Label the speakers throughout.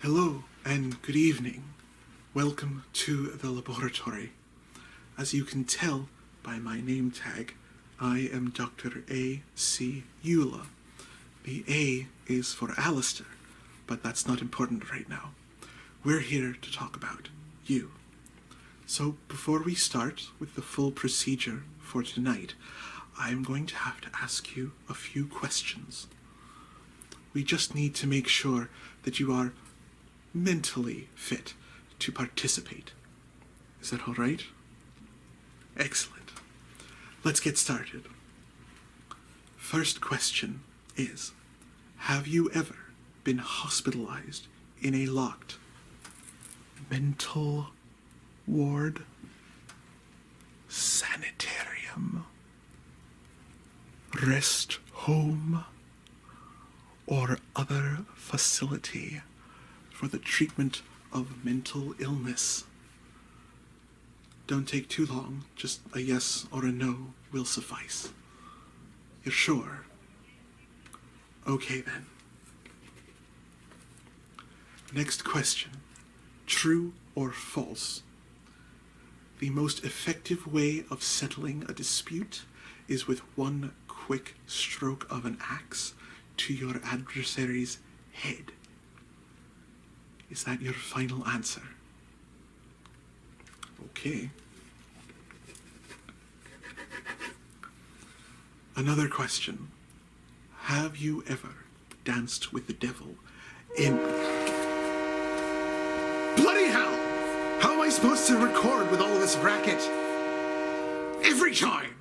Speaker 1: Hello and good evening. Welcome to the laboratory. As you can tell by my name tag, I am Dr. A.C. Eula. The A is for Alistair, but that's not important right now. We're here to talk about you. So before we start with the full procedure for tonight, I'm going to have to ask you a few questions. We just need to make sure that you are mentally fit to participate. Is that all right? Excellent. Let's get started. First question is, have you ever been hospitalized in a locked mental ward, sanitarium, rest home, or other facility for the treatment of mental illness? Don't take too long, just a yes or a no will suffice. You're sure? Okay then. Next question. True or false? The most effective way of settling a dispute is with one quick stroke of an axe to your adversary's head. Is that your final answer? Okay. Another question. Have you ever danced with the devil in... Bloody hell! How am I supposed to record with all of this racket? Every time!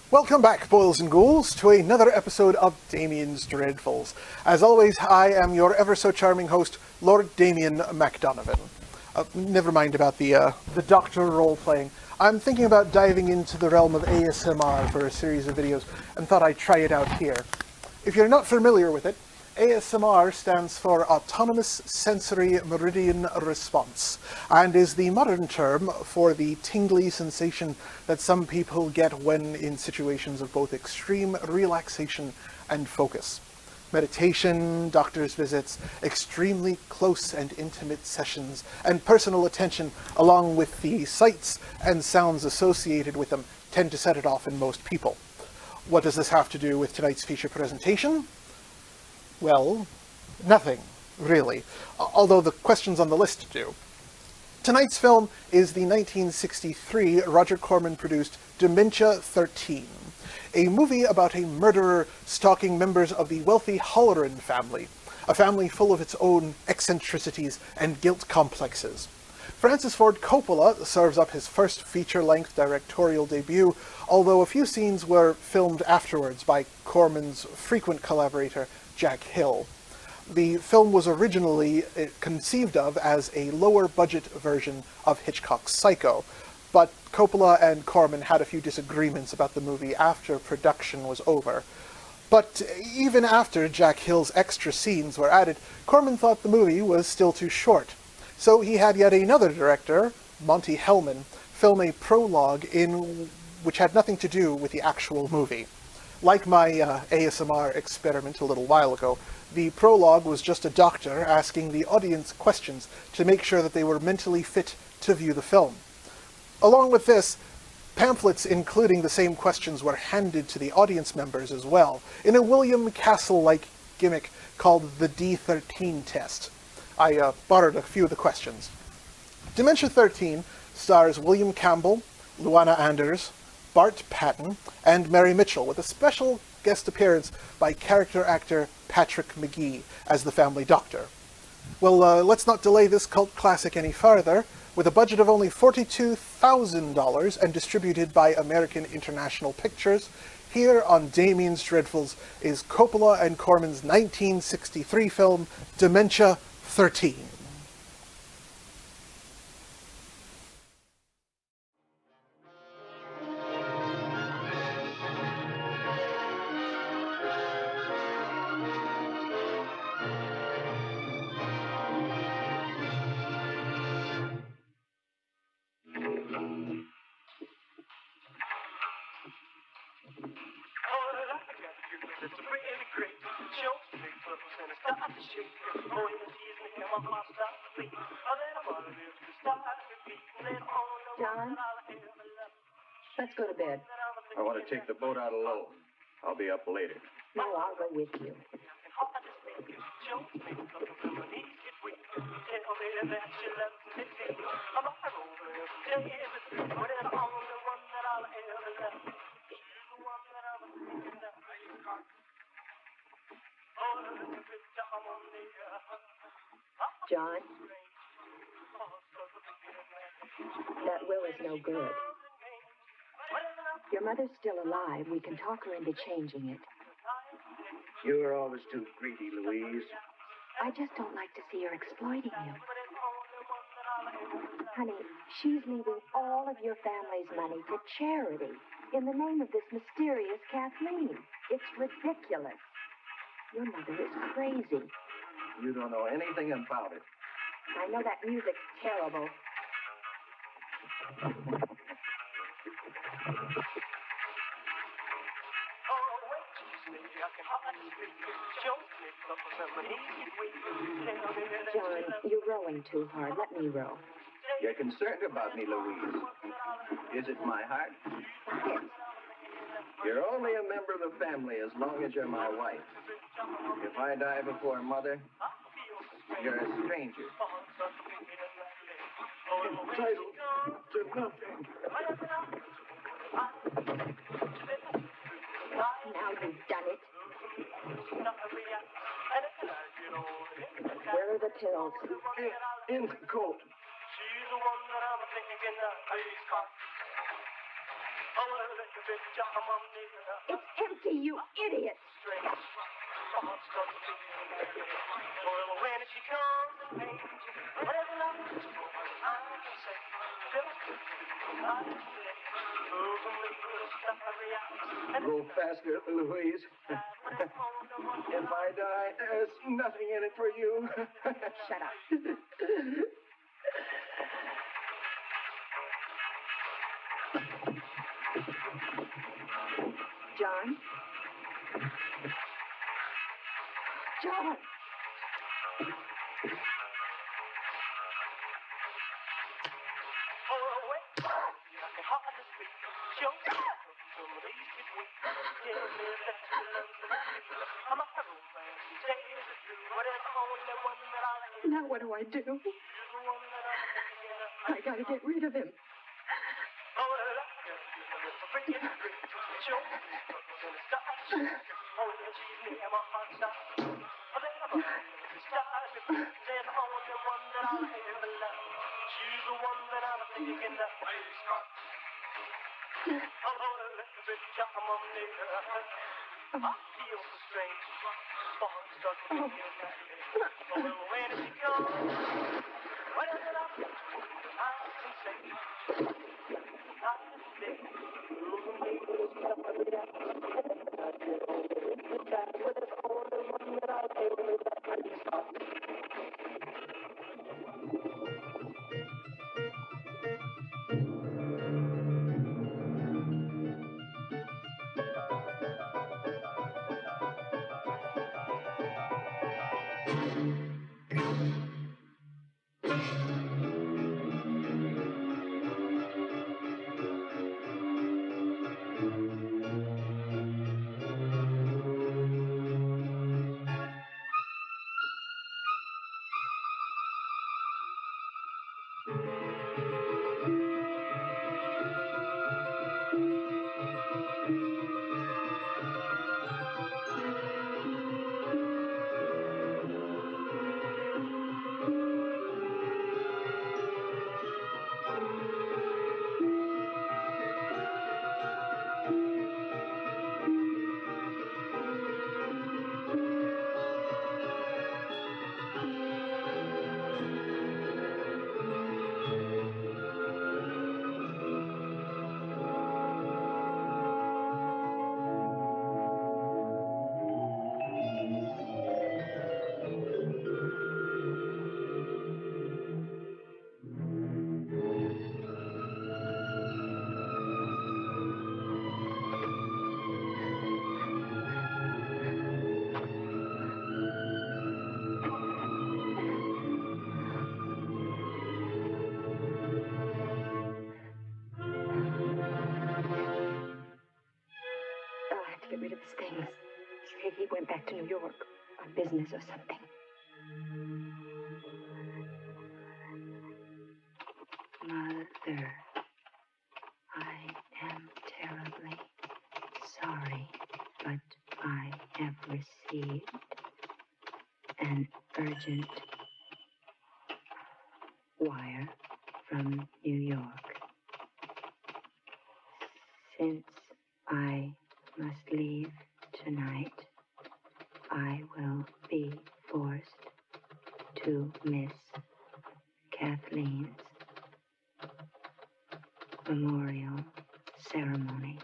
Speaker 1: Welcome back, boils and ghouls, to another episode of Damian's Dreadfuls. As always, I am your ever-so-charming host, Lord Damian MacDonovan. Never mind about the doctor role-playing. I'm thinking about diving into the realm of ASMR for a series of videos, and thought I'd try it out here. If you're not familiar with it, ASMR stands for Autonomous Sensory Meridian Response, and is the modern term for the tingly sensation that some people get when in situations of both extreme relaxation and focus. Meditation, doctor's visits, extremely close and intimate sessions, and personal attention, along with the sights and sounds associated with them, tend to set it off in most people. What does this have to do with tonight's feature presentation? Well, nothing, really, although the questions on the list do. Tonight's film is the 1963 Roger Corman produced Dementia 13, a movie about a murderer stalking members of the wealthy Halloran family, a family full of its own eccentricities and guilt complexes. Francis Ford Coppola serves up his first feature-length directorial debut, although a few scenes were filmed afterwards by Corman's frequent collaborator, Jack Hill. The film was originally conceived of as a lower-budget version of Hitchcock's Psycho, but Coppola and Corman had a few disagreements about the movie after production was over. But even after Jack Hill's extra scenes were added, Corman thought the movie was still too short. So he had yet another director, Monty Hellman, film a prologue which had nothing to do with the actual movie. Like my ASMR experiment a little while ago, the prologue was just a doctor asking the audience questions to make sure that they were mentally fit to view the film. Along with this, pamphlets including the same questions were handed to the audience members as well, in a William Castle-like gimmick called the D13 test. I borrowed a few of the questions. Dementia 13 stars William Campbell, Luana Anders, Bart Patton, and Mary Mitchell, with a special guest appearance by character actor Patrick McGee as the family doctor. Well, let's not delay this cult classic any farther. With a budget of only $42,000 and distributed by American International Pictures, here on Damien's Dreadfuls is Coppola and Corman's 1963 film Dementia 13.
Speaker 2: John, let's go to bed.
Speaker 3: I want to take the boat out alone. I'll be up later.
Speaker 2: No, I'll go with you. John, that will is no good. Your mother's still alive. We can talk her into changing it.
Speaker 3: You're always too greedy, Louise.
Speaker 2: I just don't like to see her exploiting you. Honey, she's leaving all of your family's money for charity in the name of this mysterious Kathleen. It's ridiculous. Your mother is crazy.
Speaker 3: You don't know anything about it.
Speaker 2: I know that music's terrible. John, you're rowing too hard. Let me row.
Speaker 3: You're concerned about me, Louise. Is it my heart?
Speaker 2: Yes.
Speaker 3: You're only a member of the family as long as you're my wife. If I die before Mother, you're a stranger. Entitled to nothing.
Speaker 2: Now you've done it. Where are the pills?
Speaker 3: In the coat.
Speaker 2: It's empty, you idiot!
Speaker 3: Go faster, Louise. If I die, there's nothing in it for you.
Speaker 2: Shut up. John? John! Now what do I do? I gotta get rid of him. he went back to New York on business or something. Mother, I am terribly sorry, but I have received an urgent wire from New York. Since I must leave tonight, I will be forced to miss Kathleen's memorial ceremony.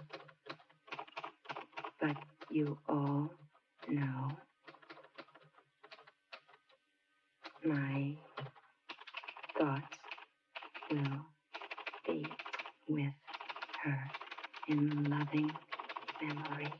Speaker 2: But you all know my thoughts will be with her in loving memory.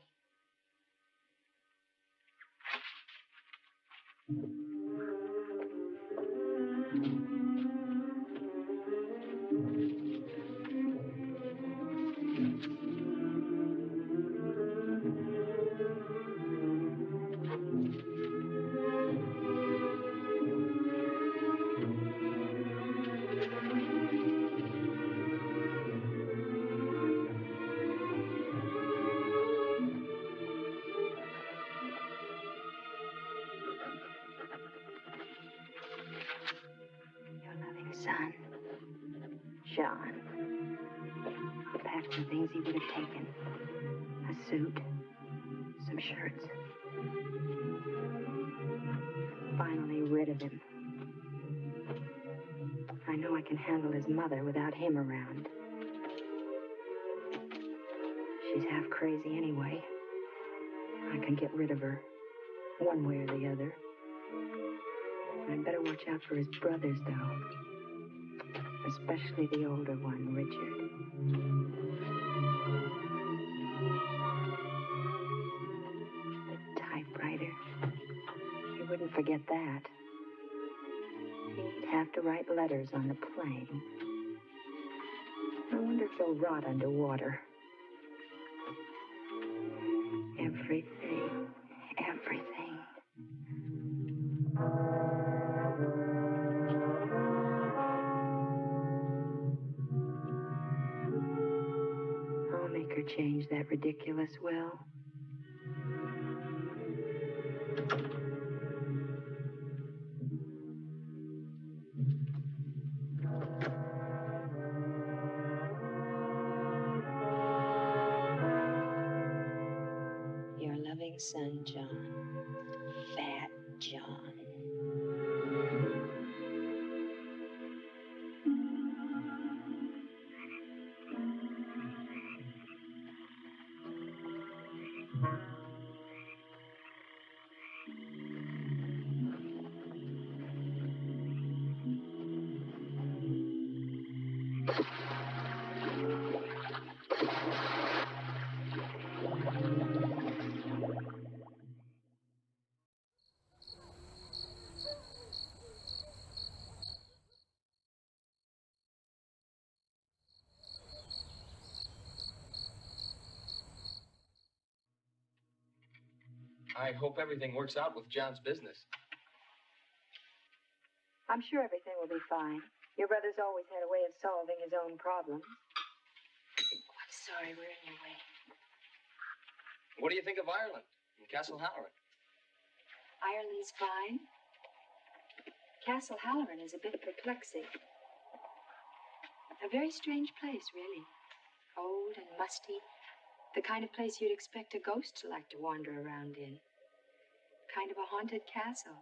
Speaker 2: Your loving son, John. I'll pack the things he would have taken. A suit, some shirts. Finally rid of him. I know I can handle his mother without him around. She's half crazy anyway. I can get rid of her, one way or the other. I'd better watch out for his brothers, though. Especially the older one, Richard. The typewriter. He wouldn't forget that. He'd have to write letters on the plane. I wonder if they'll rot underwater. Everything. I'll make her change that ridiculous will. Your loving son, John. Fat John.
Speaker 3: I hope everything works out with John's business.
Speaker 2: I'm sure everything will be fine. Your brother's always had a way of solving his own problems. Oh, I'm sorry we're in your way.
Speaker 3: What do you think of Ireland and Castle Halloran?
Speaker 2: Ireland's fine. Castle Halloran is a bit perplexing. A very strange place, really. Old and musty. The kind of place you'd expect a ghost to like to wander around in. Kind of a haunted castle.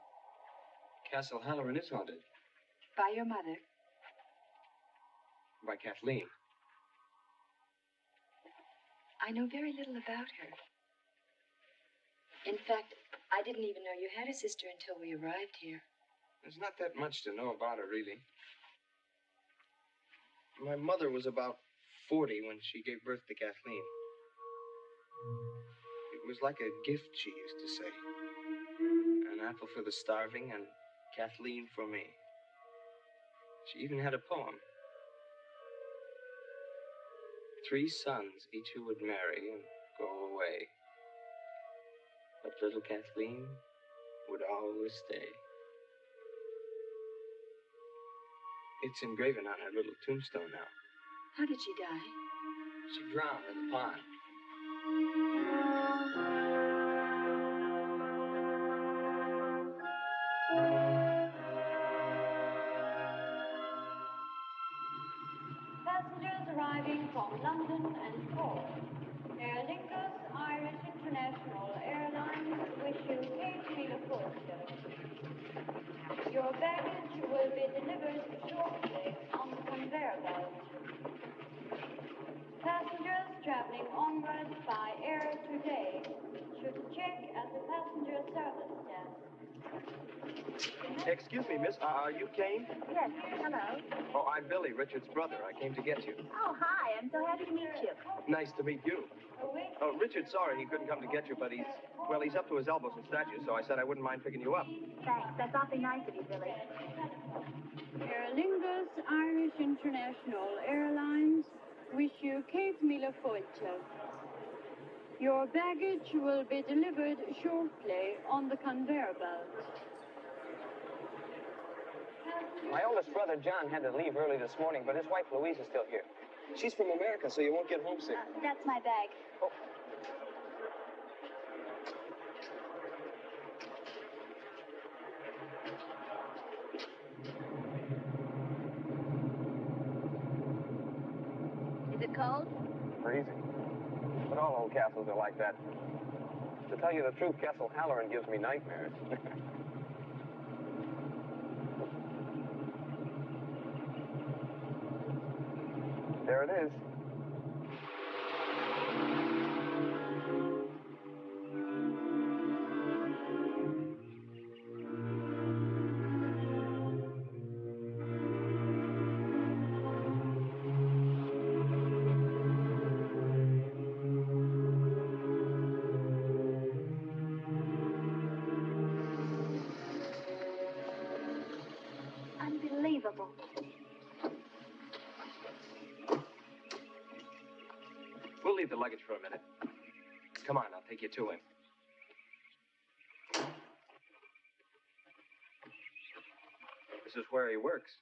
Speaker 3: Castle Halloran is haunted.
Speaker 2: By your mother.
Speaker 3: By Kathleen.
Speaker 2: I know very little about her. In fact, I didn't even know you had a sister until we arrived here.
Speaker 3: There's not that much to know about her, really. My mother was about 40 when she gave birth to Kathleen. It was like a gift, she used to say. An apple for the starving and Kathleen for me. She even had a poem. 3 sons, each who would marry and go away. But
Speaker 4: little Kathleen would always stay. It's engraven on her little tombstone now.
Speaker 2: How did she die?
Speaker 4: She drowned in the pond.
Speaker 5: Passengers arriving from London and Cork. Aer Lingus Irish International Airlines wish you safely departure. Your baggage will be delivered shortly on the conveyor belt. Passengers traveling onwards by air today should check at the passenger service desk.
Speaker 3: Excuse me, miss. Are you Kane?
Speaker 6: Yes, hello.
Speaker 3: Oh, I'm Billy, Richard's brother. I came to get you.
Speaker 6: Oh, hi, I'm so happy to meet you.
Speaker 3: Nice to meet you. Oh, Richard's sorry he couldn't come to get you, but he's up to his elbows in statues, so I said I wouldn't mind picking you up.
Speaker 6: Thanks, that's awfully nice of you, Billy.
Speaker 5: Aer Lingus Irish International Airlines wish you Cape Millefolte. Your baggage will be delivered shortly on the conveyor belt.
Speaker 4: My oldest brother, John, had to leave early this morning, but his wife, Louise, is still here. She's from America, so you won't get homesick.
Speaker 6: That's my bag.
Speaker 4: Oh.
Speaker 6: Is it cold?
Speaker 4: Freezing. But all old castles are like that. To tell you the truth, Castle Halloran gives me nightmares. There it is.
Speaker 6: Unbelievable.
Speaker 4: We'll leave the luggage for a minute. Come on, I'll take you to him. This is where he works.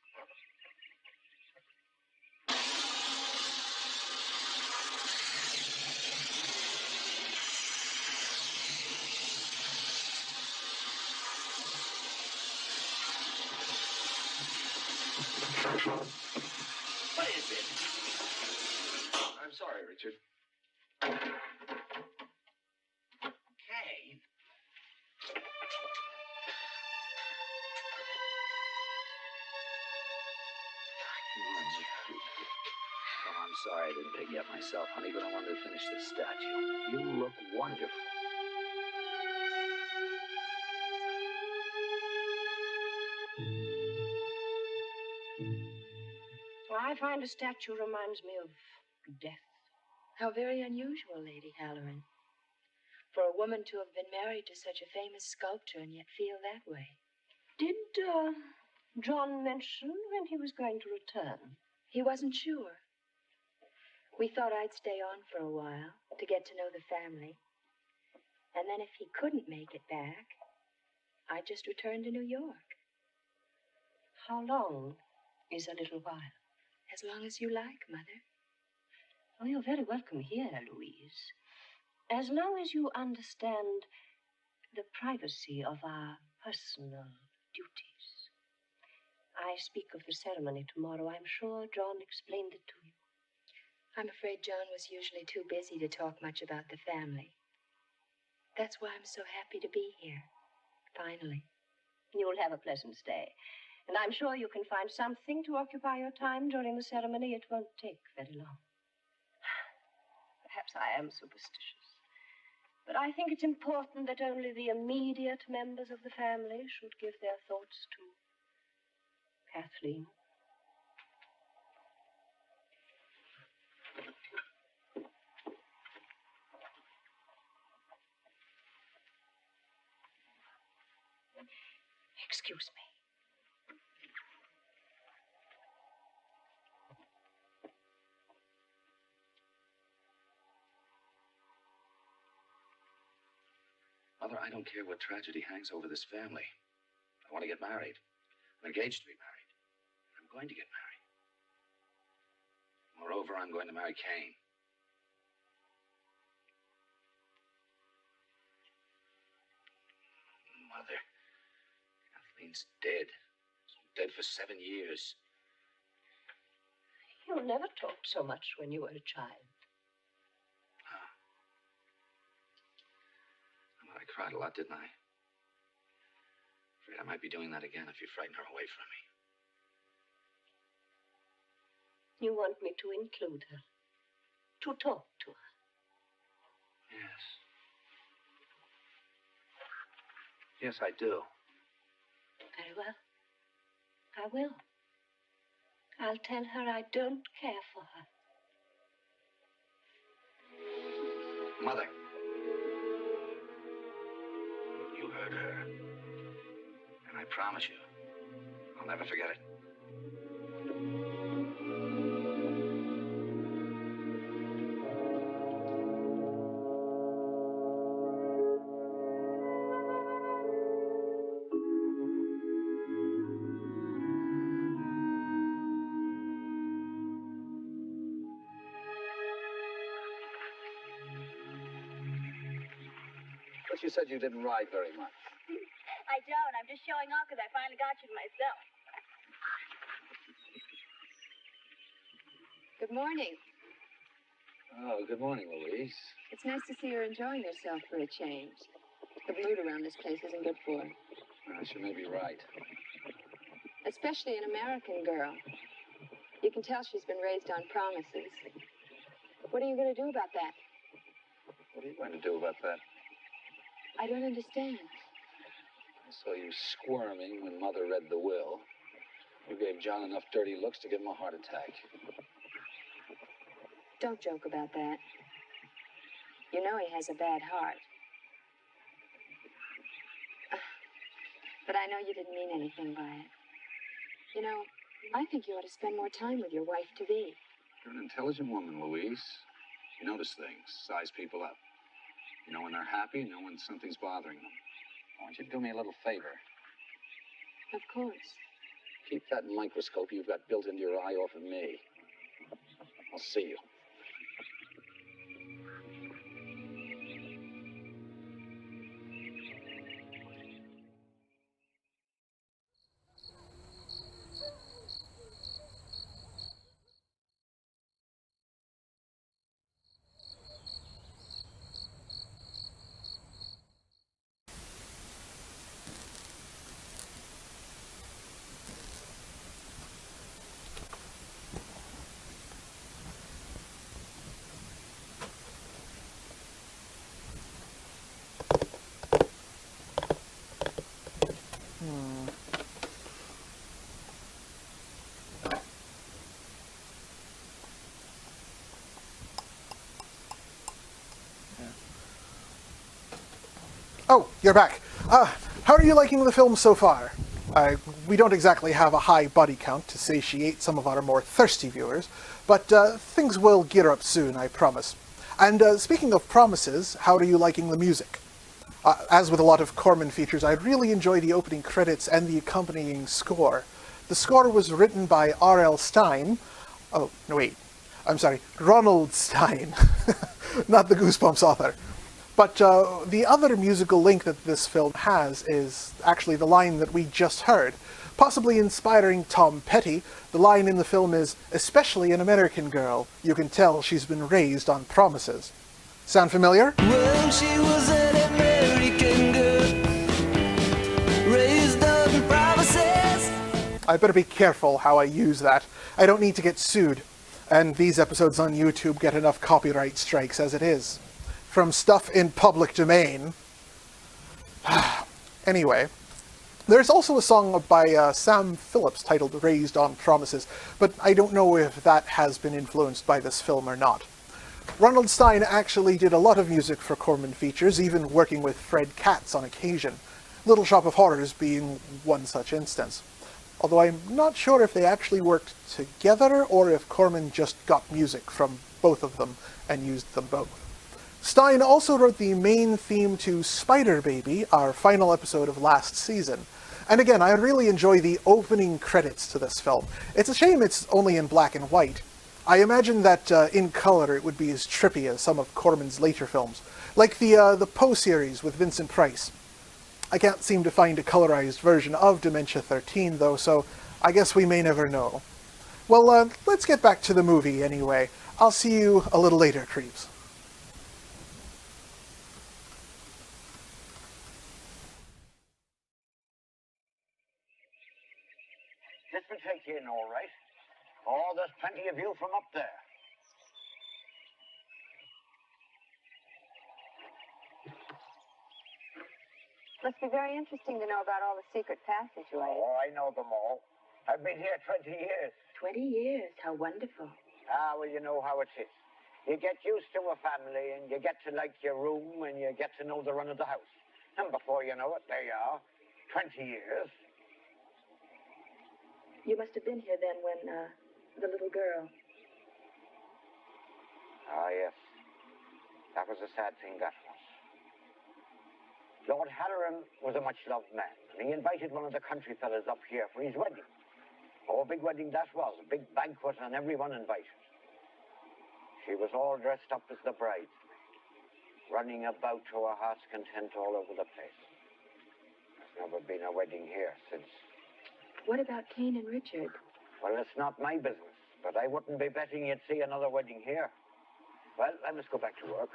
Speaker 4: What is it? I'm sorry, Richard. Cave. Oh, I'm sorry I didn't pick you up myself, honey, but I wanted to finish this statue. You look wonderful.
Speaker 7: Well, I find a statue reminds me of death.
Speaker 2: How very unusual, Lady Halloran. For a woman to have been married to such a famous sculptor and yet feel that way.
Speaker 7: Did John mention when he was going to return?
Speaker 2: He wasn't sure. We thought I'd stay on for a while to get to know the family. And then if he couldn't make it back, I'd just return to New York.
Speaker 7: How long is a little while?
Speaker 2: As long as you like, Mother.
Speaker 7: Oh, you're very welcome here, Louise. As long as you understand the privacy of our personal duties. I speak of the ceremony tomorrow. I'm sure John explained it to you.
Speaker 2: I'm afraid John was usually too busy to talk much about the family. That's why I'm so happy to be here. Finally.
Speaker 7: You'll have a pleasant stay. And I'm sure you can find something to occupy your time during the ceremony. It won't take very long. Perhaps I am superstitious. But I think it's important that only the immediate members of the family should give their thoughts to Kathleen. Excuse me.
Speaker 8: Mother, I don't care what tragedy hangs over this family. I want to get married. I'm engaged to be married. I'm going to get married. Moreover, I'm going to marry Cain. Mother, Kathleen's dead. She's been dead for 7 years.
Speaker 7: You never talked so much when you were a child.
Speaker 8: I cried a lot, didn't I? Afraid I might be doing that again if you frighten her away from me.
Speaker 7: You want me to include her, to talk to her.
Speaker 8: Yes. Yes, I do.
Speaker 7: Very well. I will. I'll tell her I don't care for her.
Speaker 8: Mother. You heard her. And I promise you, I'll never forget it.
Speaker 9: But you said you didn't ride very much.
Speaker 6: I don't. I'm just showing off because I finally got you to myself.
Speaker 2: Good morning.
Speaker 9: Oh, good morning, Louise.
Speaker 2: It's nice to see you're enjoying yourself for a change. The mood around this place isn't good for her.
Speaker 9: She may be right.
Speaker 2: Especially an American girl. You can tell she's been raised on promises. What are you going to do about that?
Speaker 9: What are you going to do about that?
Speaker 2: I don't understand.
Speaker 9: I saw you squirming when Mother read the will. You gave John enough dirty looks to give him a heart attack.
Speaker 2: Don't joke about that. You know he has a bad heart. But I know you didn't mean anything by it. You know, I think you ought to spend more time with your wife-to-be.
Speaker 9: You're an intelligent woman, Louise. You notice things, size people up. You know when they're happy, you know when something's bothering them. I want you to do me a little favor.
Speaker 2: Of course.
Speaker 9: Keep that microscope you've got built into your eye off of me. I'll see you.
Speaker 1: Oh, you're back. How are you liking the film so far? We don't exactly have a high body count to satiate some of our more thirsty viewers, but things will gear up soon, I promise. And speaking of promises, how are you liking the music? As with a lot of Corman features, I really enjoy the opening credits and the accompanying score. The score was written by R.L. Stine. Oh, no, wait. I'm sorry, Ronald Stine, not the Goosebumps author. But the other musical link that this film has is actually the line that we just heard. Possibly inspiring Tom Petty, the line in the film is, "Especially an American girl, you can tell she's been raised on promises." Sound familiar?
Speaker 10: Well, she was an American girl, raised on promises.
Speaker 1: I better be careful how I use that. I don't need to get sued. And these episodes on YouTube get enough copyright strikes as it is. From stuff in public domain. Anyway, there's also a song by Sam Phillips titled Raised on Promises, but I don't know if that has been influenced by this film or not. Ronald Stine actually did a lot of music for Corman features, even working with Fred Katz on occasion, Little Shop of Horrors being one such instance. Although I'm not sure if they actually worked together or if Corman just got music from both of them and used them both. Stein also wrote the main theme to Spider Baby, our final episode of last season. And again, I really enjoy the opening credits to this film. It's a shame it's only in black and white. I imagine that in color it would be as trippy as some of Corman's later films, like the Poe series with Vincent Price. I can't seem to find a colorized version of Dementia 13 though, so I guess we may never know. Well, let's get back to the movie anyway. I'll see you a little later, creeps.
Speaker 11: This will take you in all right. Oh, there's plenty of view from up there.
Speaker 2: Must be very interesting to know about all the secret passageways.
Speaker 11: Oh, I know them all. I've been here 20 years.
Speaker 2: 20 years. How wonderful.
Speaker 11: Ah, well, you know how it is. You get used to a family, and you get to like your room, and you get to know the run of the house. And before you know it, there you are. 20 years.
Speaker 2: You must have been here then when, the little girl.
Speaker 11: Ah, yes. That was a sad thing, that was. Lord Halloran was a much-loved man, and he invited one of the country fellas up here for his wedding. Oh, a big wedding that was, a big banquet, and everyone invited. She was all dressed up as the bride, running about to her heart's content all over the place. There's never been a wedding here since.
Speaker 2: What about Cain and Richard?
Speaker 11: Well, it's not my business, but I wouldn't be betting you'd see another wedding here. Well, I must go back to work.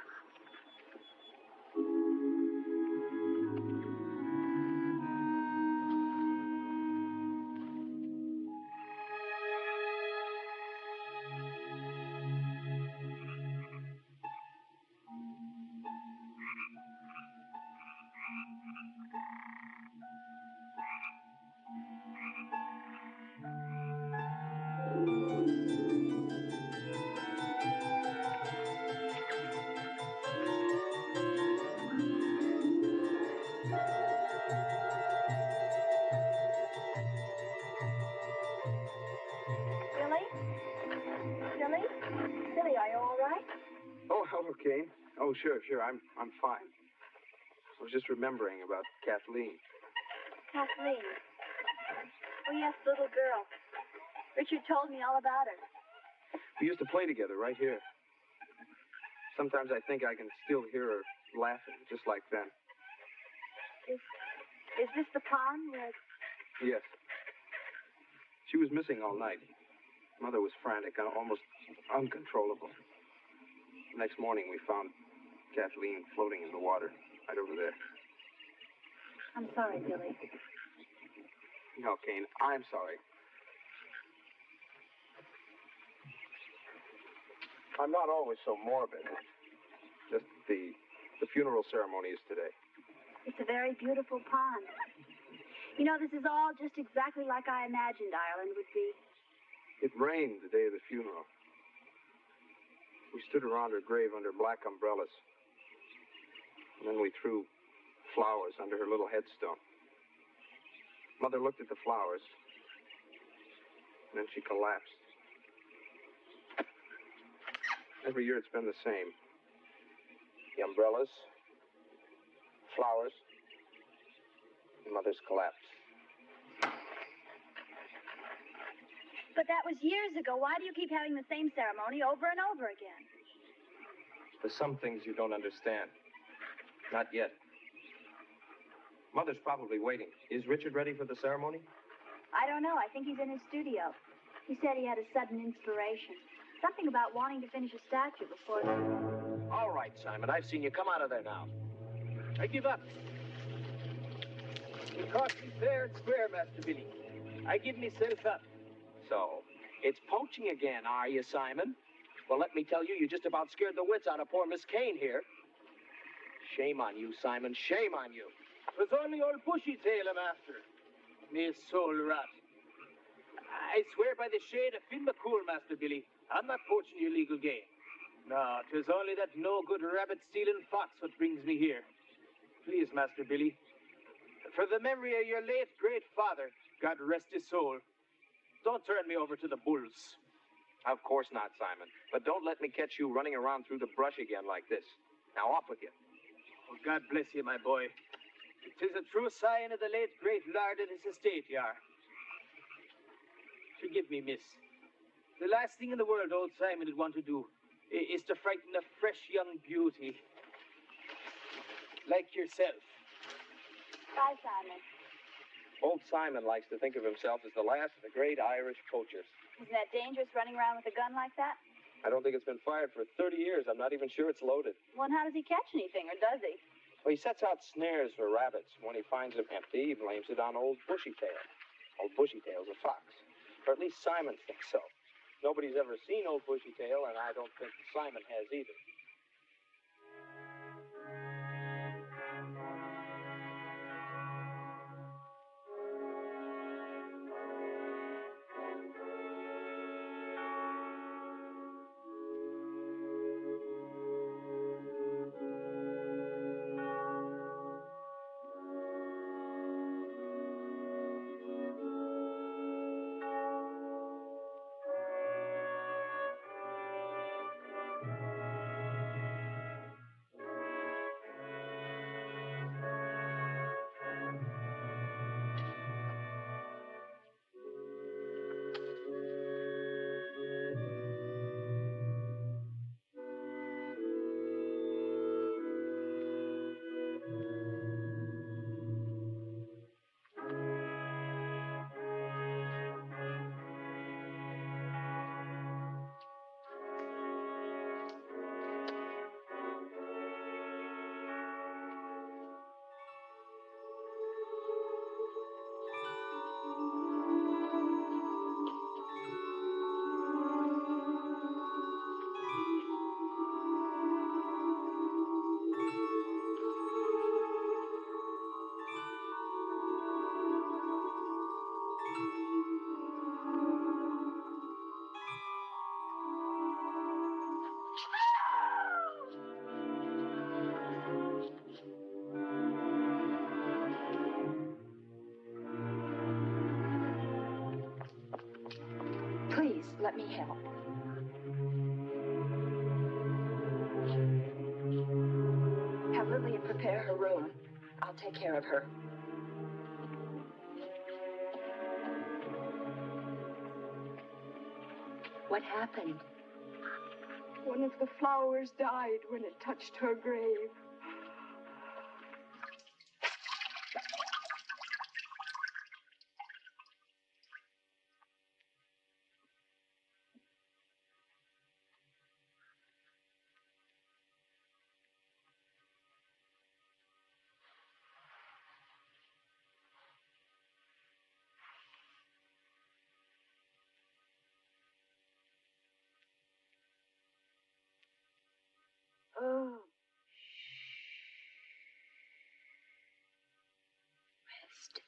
Speaker 2: Billy, are you all right?
Speaker 4: Oh, okay. Oh, sure. I'm fine. I was just remembering about Kathleen.
Speaker 6: Kathleen. Oh, yes, little girl. Richard told me all about her.
Speaker 4: We used to play together right here. Sometimes I think I can still hear her laughing, just like then.
Speaker 6: Is this the pond where...
Speaker 4: Yes. She was missing all night. Mother was frantic, almost uncontrollable. The next morning, we found Kathleen floating in the water right over there.
Speaker 6: I'm sorry, Billy.
Speaker 4: No, Kane, I'm sorry. I'm not always so morbid. Just the funeral ceremony is today.
Speaker 6: It's a very beautiful pond. You know, this is all just exactly like I imagined Ireland would be.
Speaker 4: It rained the day of the funeral. We stood around her grave under black umbrellas. And then we threw flowers under her little headstone. Mother looked at the flowers. And then she collapsed. Every year it's been the same. The umbrellas, flowers, and Mother's collapse.
Speaker 6: But that was years ago. Why do you keep having the same ceremony over and over again?
Speaker 4: There's some things you don't understand. Not yet. Mother's probably waiting. Is Richard ready for the ceremony?
Speaker 6: I don't know. I think he's in his studio. He said he had a sudden inspiration. Something about wanting to finish a statue before...
Speaker 12: All right, Simon. I've seen you. Come out of there now. I give up. You caught me fair and square, Master Billy. I give myself up. So, it's poaching again, are you, Simon? Well, let me tell you, you just about scared the wits out of poor Miss Kane here. Shame on you, Simon. Shame on you.
Speaker 13: It was only old Bushy Tail I'm after. Me soul rat. I swear by the shade of Finn McCool, Master Billy, I'm not poaching your legal game. No, 'tis only that no-good rabbit-stealing fox what brings me here. Please, Master Billy, for the memory of your late great father, God rest his soul, don't turn me over to the bulls.
Speaker 4: Of course not, Simon. But don't let me catch you running around through the brush again like this.
Speaker 12: Now, off with you.
Speaker 13: Oh, God bless you, my boy. It is a true sign of the late great Lord of this estate, you are. Forgive me, miss. The last thing in the world old Simon would want to do is to frighten a fresh young beauty like yourself.
Speaker 6: Bye, Simon.
Speaker 12: Old Simon likes to think of himself as the last of the great Irish poachers.
Speaker 6: Isn't that dangerous, running around with a gun like that?
Speaker 12: I don't think it's been fired for 30 years. I'm not even sure it's loaded.
Speaker 6: Well, and how does he catch anything, or does he?
Speaker 12: Well, he sets out snares for rabbits. When he finds them empty, he blames it on old Bushytail. Old Bushytail's a fox. Or at least Simon thinks so. Nobody's ever seen old Bushytail, and I don't think Simon has either.
Speaker 2: Please, let me help. Have Lillian prepare her room. I'll take care of her. What happened?
Speaker 14: One of the flowers died when it touched her grave. Oh.
Speaker 2: Rest.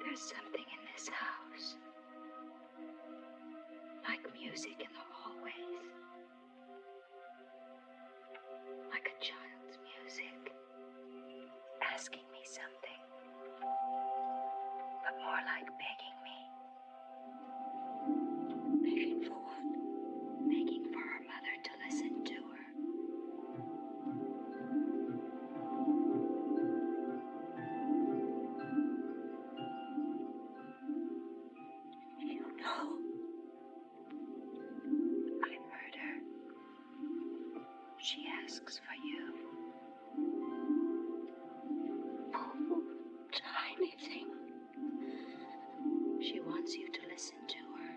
Speaker 2: There's something in this house. Like music in the hallways. Like a child's music. Asking me something. But more like begging me. Begging for what? Begging for her mother to listen to her. You know, I heard her. She asks for you. Oh, tiny thing. She wants you to listen to her.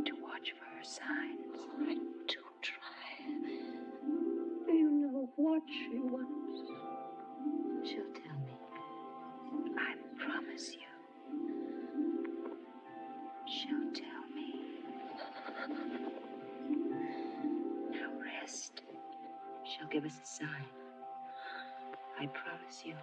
Speaker 2: To watch for her signs. I do try. You know what she wants. She'll tell me. I promise you. She'll tell me. Now rest. She'll give us a sign. I promise you.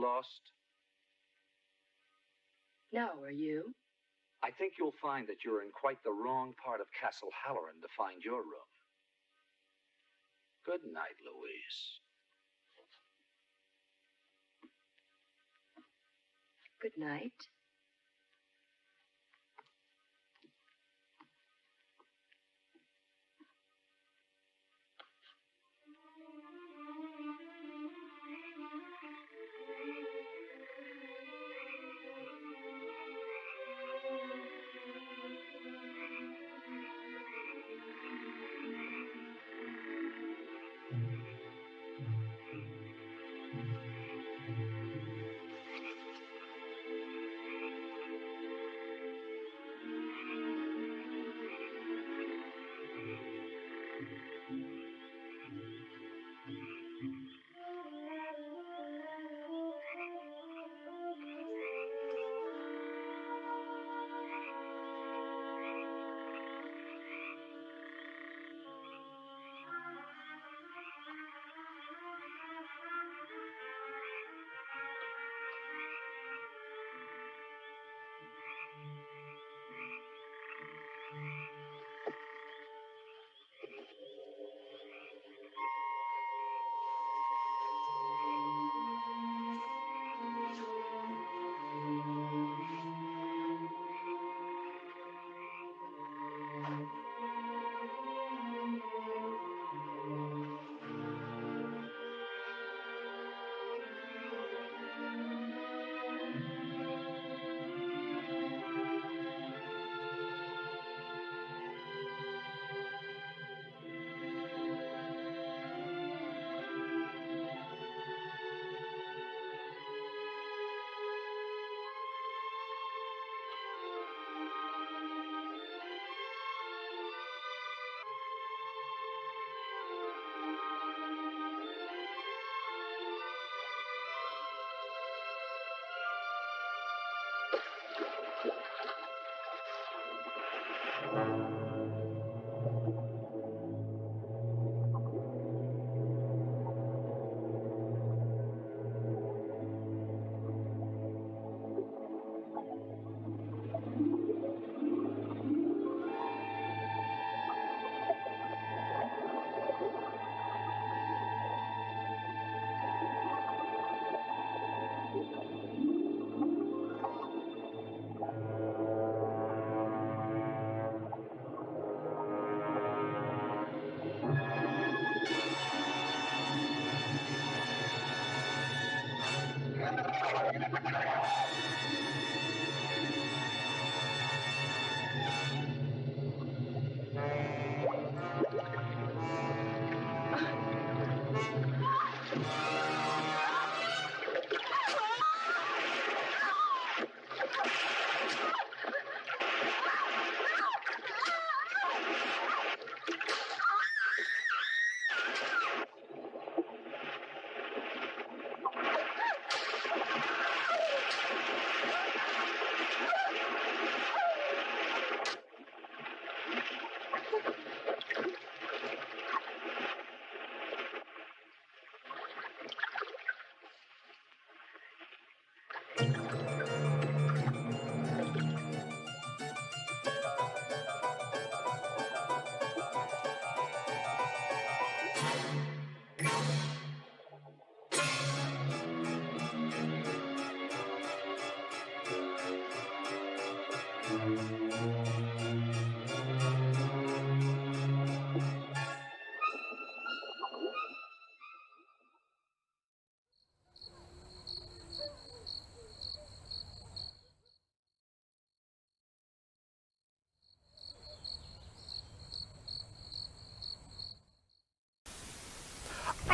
Speaker 8: lost?
Speaker 2: No, are you?
Speaker 8: I think you'll find that you're in quite the wrong part of Castle Halloran to find your room. Good night, Louise.
Speaker 2: Good night.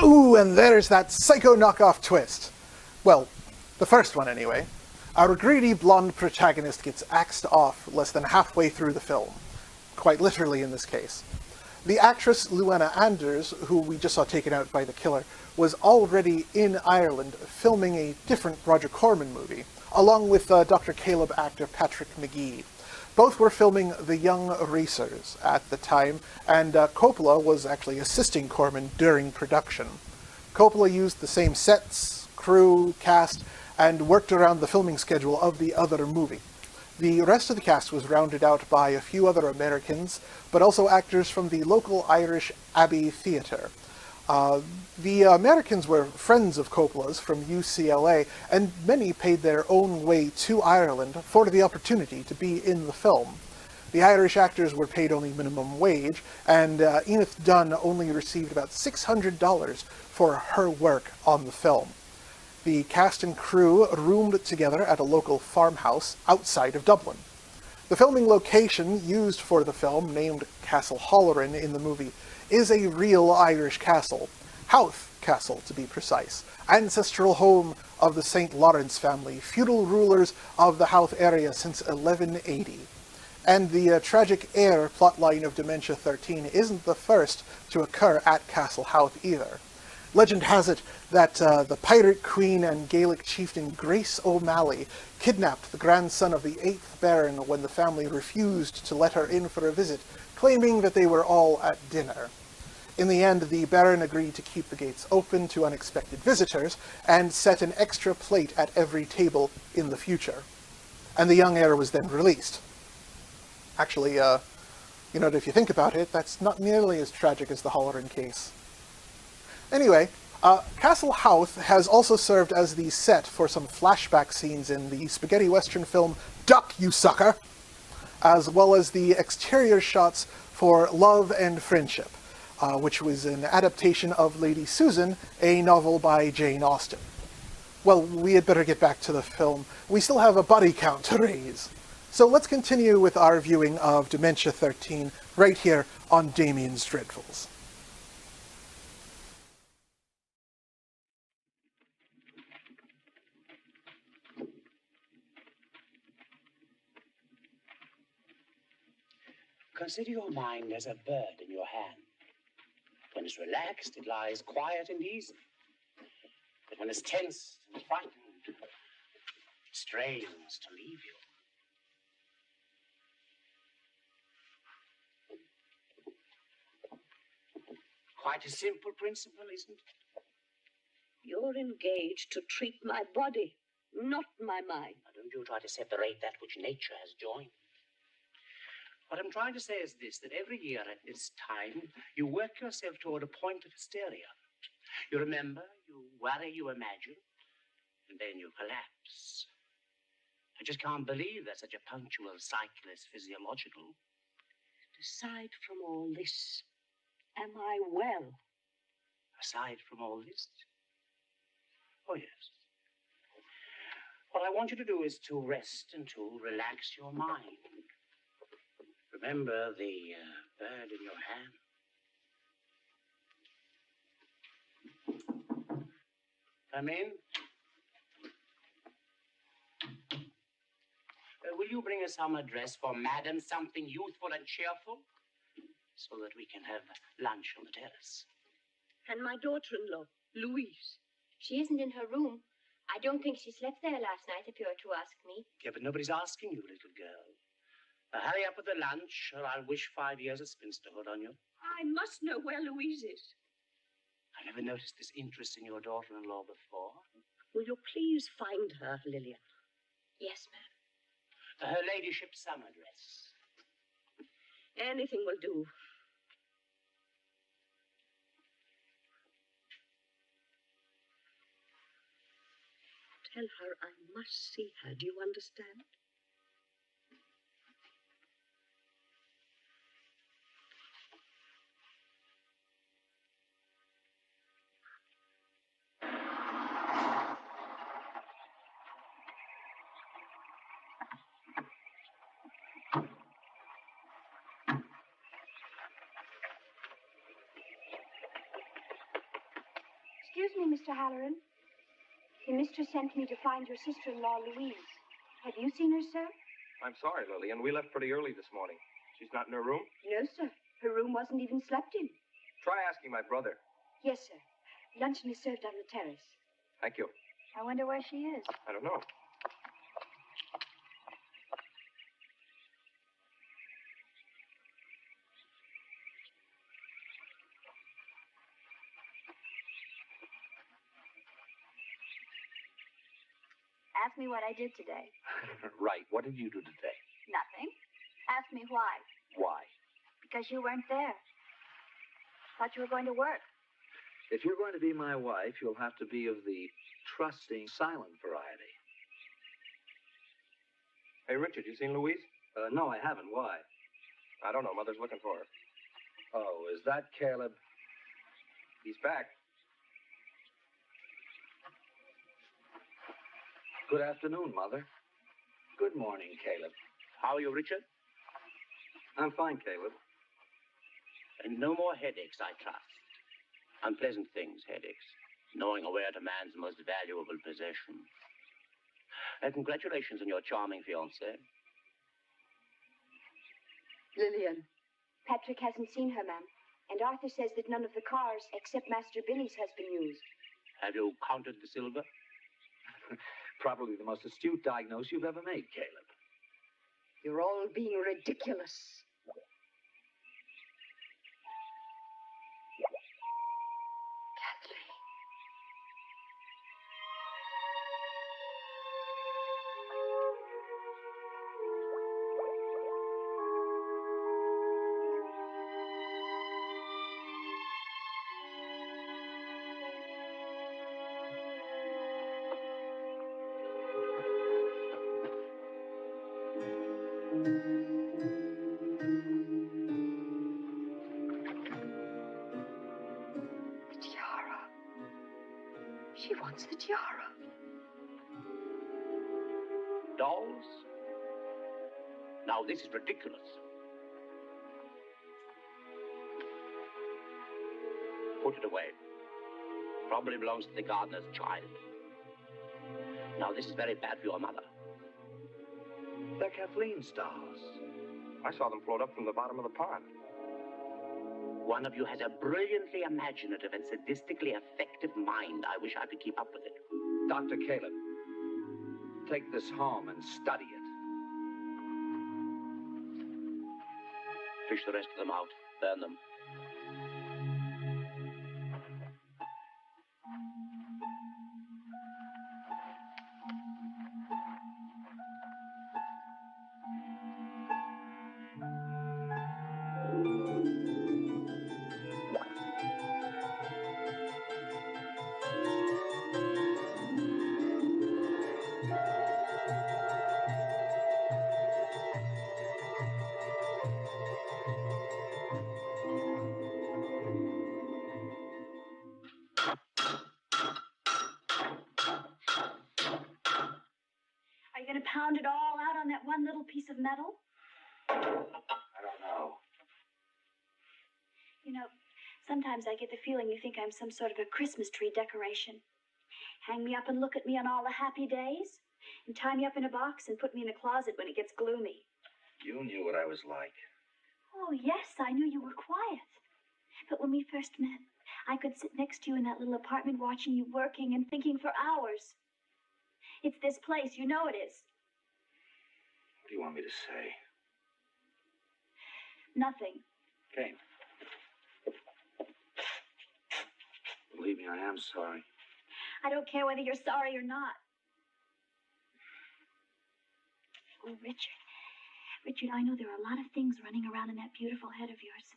Speaker 1: Ooh, and there's that psycho knockoff twist. Well, the first one anyway. Our greedy blonde protagonist gets axed off less than halfway through the film. Quite literally in this case. The actress Luana Anders, who we just saw taken out by the killer, was already in Ireland filming a different Roger Corman movie, along with Dr. Caleb actor Patrick McGee. Both were filming The Young Racers at the time, and Coppola was actually assisting Corman during production. Coppola used the same sets, crew, cast, and worked around the filming schedule of the other movie. The rest of the cast was rounded out by a few other Americans, but also actors from the local Irish Abbey Theatre. The Americans were friends of Coppola's from UCLA, and many paid their own way to Ireland for the opportunity to be in the film. The Irish actors were paid only minimum wage, and Enid Dunn only received about $600 for her work on the film. The cast and crew roomed together at a local farmhouse outside of Dublin. The filming location used for the film, named Castle Halloran in the movie, is a real Irish castle, Howth Castle to be precise, ancestral home of the St. Lawrence family, feudal rulers of the Howth area since 1180. And the tragic heir plotline of Dementia 13 isn't the first to occur at Castle Howth either. Legend has it that the pirate queen and Gaelic chieftain Grace O'Malley kidnapped the grandson of the 8th Baron when the family refused to let her in for a visit, claiming that they were all at dinner. In the end, the Baron agreed to keep the gates open to unexpected visitors and set an extra plate at every table in the future. And the young heir was then released. Actually, if you think about it, that's not nearly as tragic as the Halloran case. Anyway, Castle Howth has also served as the set for some flashback scenes in the spaghetti western film Duck, You Sucker, as well as the exterior shots for Love and Friendship, which was an adaptation of Lady Susan, a novel by Jane Austen. Well, we had better get back to the film. We still have a body count to raise. So let's continue with our viewing of Dementia 13 right here on Damien's Dreadfuls.
Speaker 15: Consider your mind as a bird in your hand. When it's relaxed, it lies quiet and easy. But when it's tense and frightened, it strains to leave you. Quite a simple principle, isn't it?
Speaker 7: You're engaged to treat my body, not my mind.
Speaker 15: Now, don't you try to separate that which nature has joined. What I'm trying to say is this, that every year at this time, you work yourself toward a point of hysteria. You remember, you worry, you imagine, and then you collapse. I just can't believe that such a punctual cycle is physiological.
Speaker 7: Aside from all this, am I well?
Speaker 15: Aside from all this? Oh, yes. What I want you to do is to rest and to relax your mind. Remember the bird in your hand. Come in. Will you bring us some address for Madam, something youthful and cheerful, so that we can have lunch on the terrace?
Speaker 7: And my daughter-in-law, Louise.
Speaker 16: She isn't in her room. I don't think she slept there last night, if you are to ask me.
Speaker 15: Yeah, but nobody's asking you, little girl. Hurry up with the lunch, or I'll wish 5 years of spinsterhood on you.
Speaker 7: I must know where Louise is.
Speaker 15: I never noticed this interest in your daughter-in-law before.
Speaker 7: Will you please find her, Lillian?
Speaker 16: Yes, ma'am.
Speaker 15: Her ladyship's summer dress.
Speaker 7: Anything will do. Tell her I must see her. Do you understand?
Speaker 6: Excuse me, Mr. Halloran. The mistress sent me to find your sister-in-law, Louise. Have you seen her, sir?
Speaker 4: I'm sorry, Lillian. We left pretty early this morning. She's not in her room?
Speaker 6: No, sir. Her room wasn't even slept in.
Speaker 4: Try asking my brother.
Speaker 6: Yes, sir. Luncheon is served on the terrace.
Speaker 4: Thank you.
Speaker 6: I wonder where she is.
Speaker 4: I don't know.
Speaker 6: Ask me what I did today.
Speaker 9: Right. What did you do today?
Speaker 6: Nothing. Ask me why.
Speaker 9: Why?
Speaker 6: Because you weren't there. Thought you were going to work.
Speaker 9: If you're going to be my wife, you'll have to be of the trusting, silent variety.
Speaker 4: Hey, Richard, you seen Louise?
Speaker 9: No, I haven't. Why?
Speaker 4: I don't know. Mother's looking for her.
Speaker 9: Oh, is that Caleb?
Speaker 4: He's back.
Speaker 9: Good afternoon, Mother. Good morning, Caleb.
Speaker 15: How are you, Richard?
Speaker 9: I'm fine, Caleb.
Speaker 15: And no more headaches, I trust. Unpleasant things, headaches. Gnawing away at a man's most valuable possession. Congratulations on your charming fiancée.
Speaker 2: Lillian. Patrick hasn't seen her, ma'am. And Arthur says that none of the cars, except Master Billy's, has been used.
Speaker 15: Have you counted the silver?
Speaker 9: Probably the most astute diagnosis you've ever made, Caleb.
Speaker 2: You're all being ridiculous.
Speaker 6: She wants the tiara.
Speaker 15: Dolls? Now, this is ridiculous. Put it away. Probably belongs to the gardener's child. Now, this is very bad for your mother.
Speaker 9: They're Kathleen's dolls.
Speaker 4: I saw them float up from the bottom of the pond.
Speaker 15: One of you has a brilliantly imaginative and sadistically effective mind. I wish I could keep up with it.
Speaker 9: Dr. Caleb, take this home and study it.
Speaker 15: Fish the rest of them out. Burn them.
Speaker 6: Are you going to pound it all out on that one little piece of metal?
Speaker 9: I don't know.
Speaker 6: You know, sometimes I get the feeling you think I'm some sort of a Christmas tree decoration. Hang me up and look at me on all the happy days, and tie me up in a box and put me in a closet when it gets gloomy.
Speaker 9: You knew what I was like.
Speaker 6: Oh, yes, I knew you were quiet. But when we first met, I could sit next to you in that little apartment watching you working and thinking for hours. It's this place, you know it is.
Speaker 9: What do you want me to say?
Speaker 6: Nothing.
Speaker 9: Kane. Believe me, I am sorry.
Speaker 6: I don't care whether you're sorry or not. Oh, Richard. Richard, I know there are a lot of things running around in that beautiful head of yours.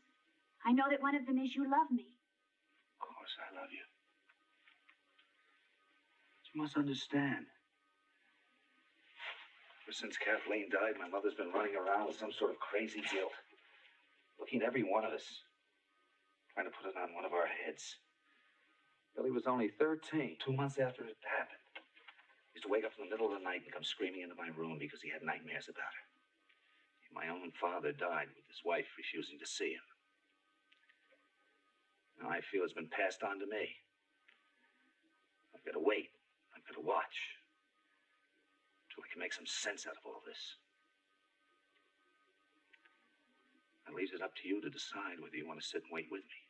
Speaker 6: I know that one of them is you love me.
Speaker 9: Of course, I love you. You must understand. Ever since Kathleen died, my mother's been running around with some sort of crazy guilt. Looking at every one of us. Trying to put it on one of our heads. Billy was only 13, 2 months after it happened. He used to wake up in the middle of the night and come screaming into my room because he had nightmares about her. My own father died with his wife refusing to see him. Now I feel it's been passed on to me. I've got to wait. I've got to watch. Until I can make some sense out of all this. That leaves it up to you to decide whether you want to sit and wait with me.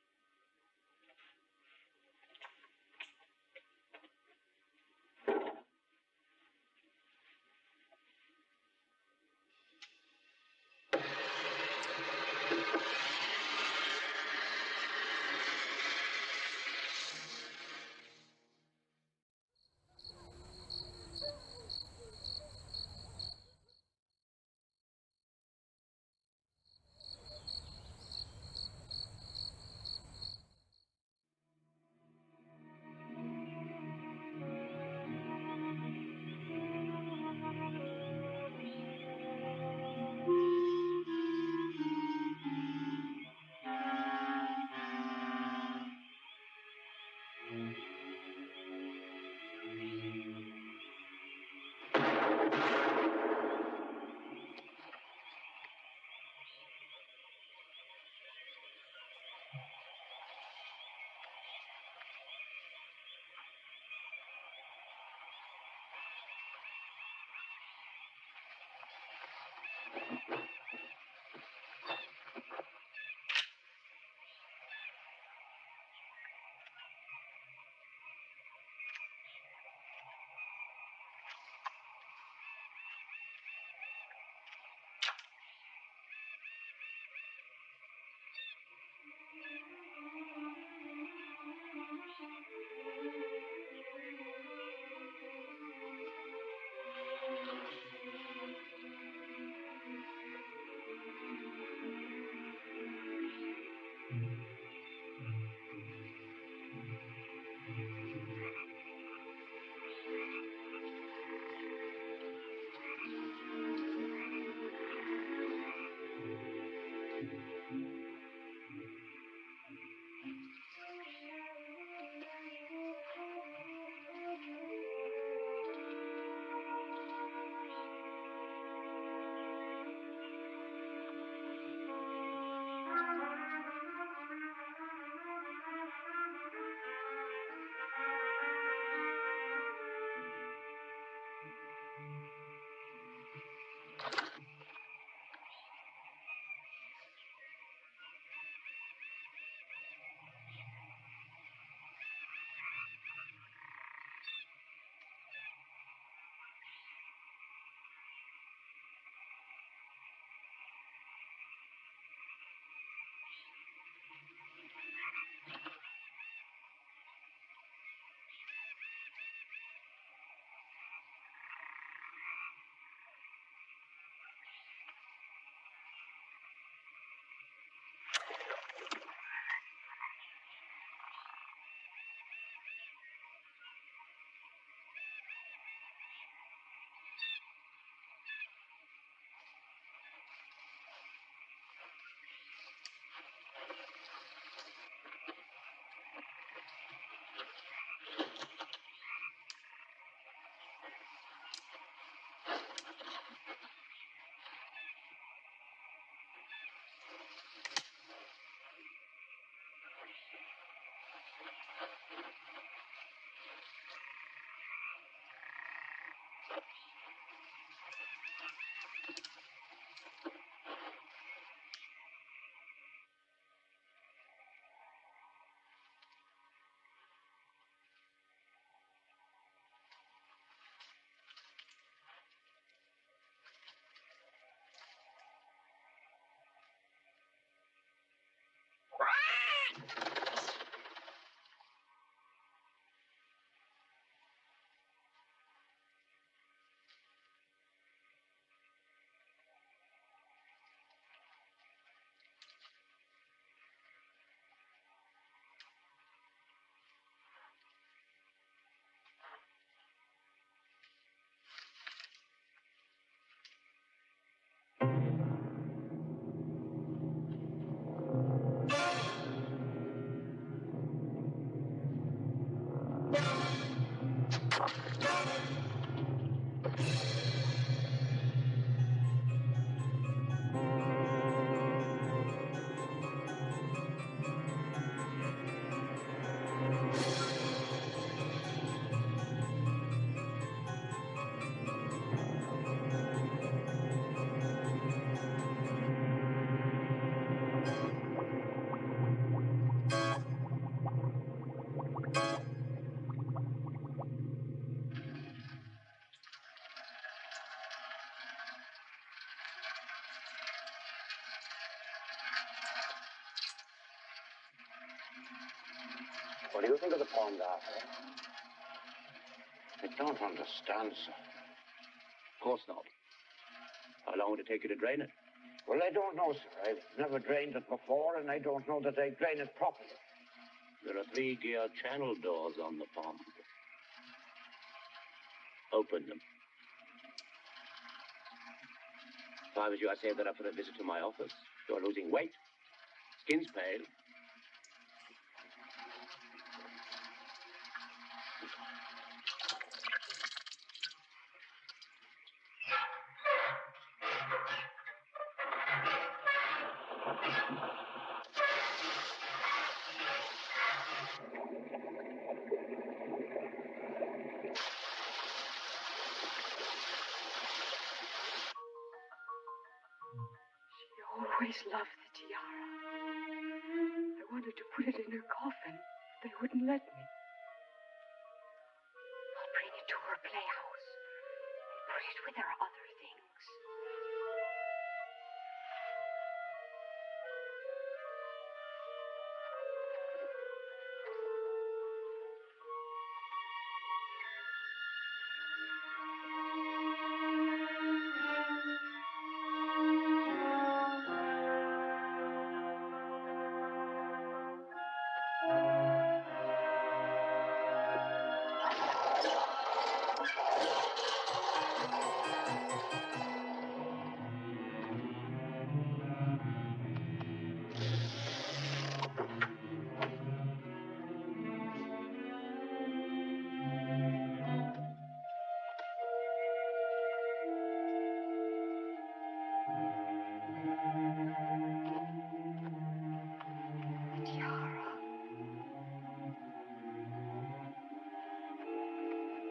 Speaker 11: What do you think of the pond, Arthur? I don't understand, sir.
Speaker 15: Of course not. How long would it take you to drain it?
Speaker 11: Well, I don't know, sir. I've never drained it before, and I don't know that I drain it properly.
Speaker 15: There are 3 gear channel doors on the pond. Open them. If I was you, I'd save that up for a visit to my office. You're losing weight. Skin's pale.
Speaker 14: Always loved the tiara. I wanted to put it in her coffin. They wouldn't let me. I'll bring it to her playhouse and put it with her other things.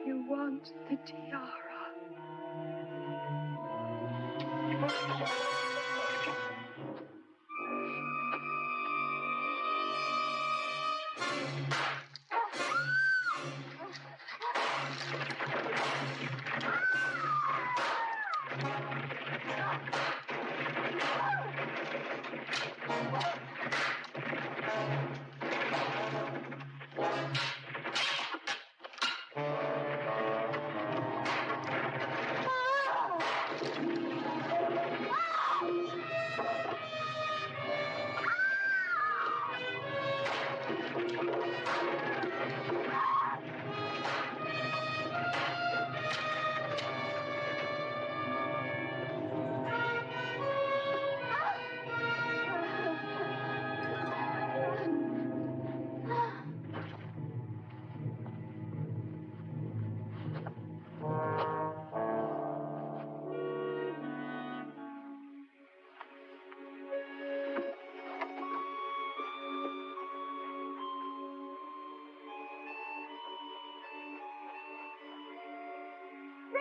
Speaker 14: You want the tiara.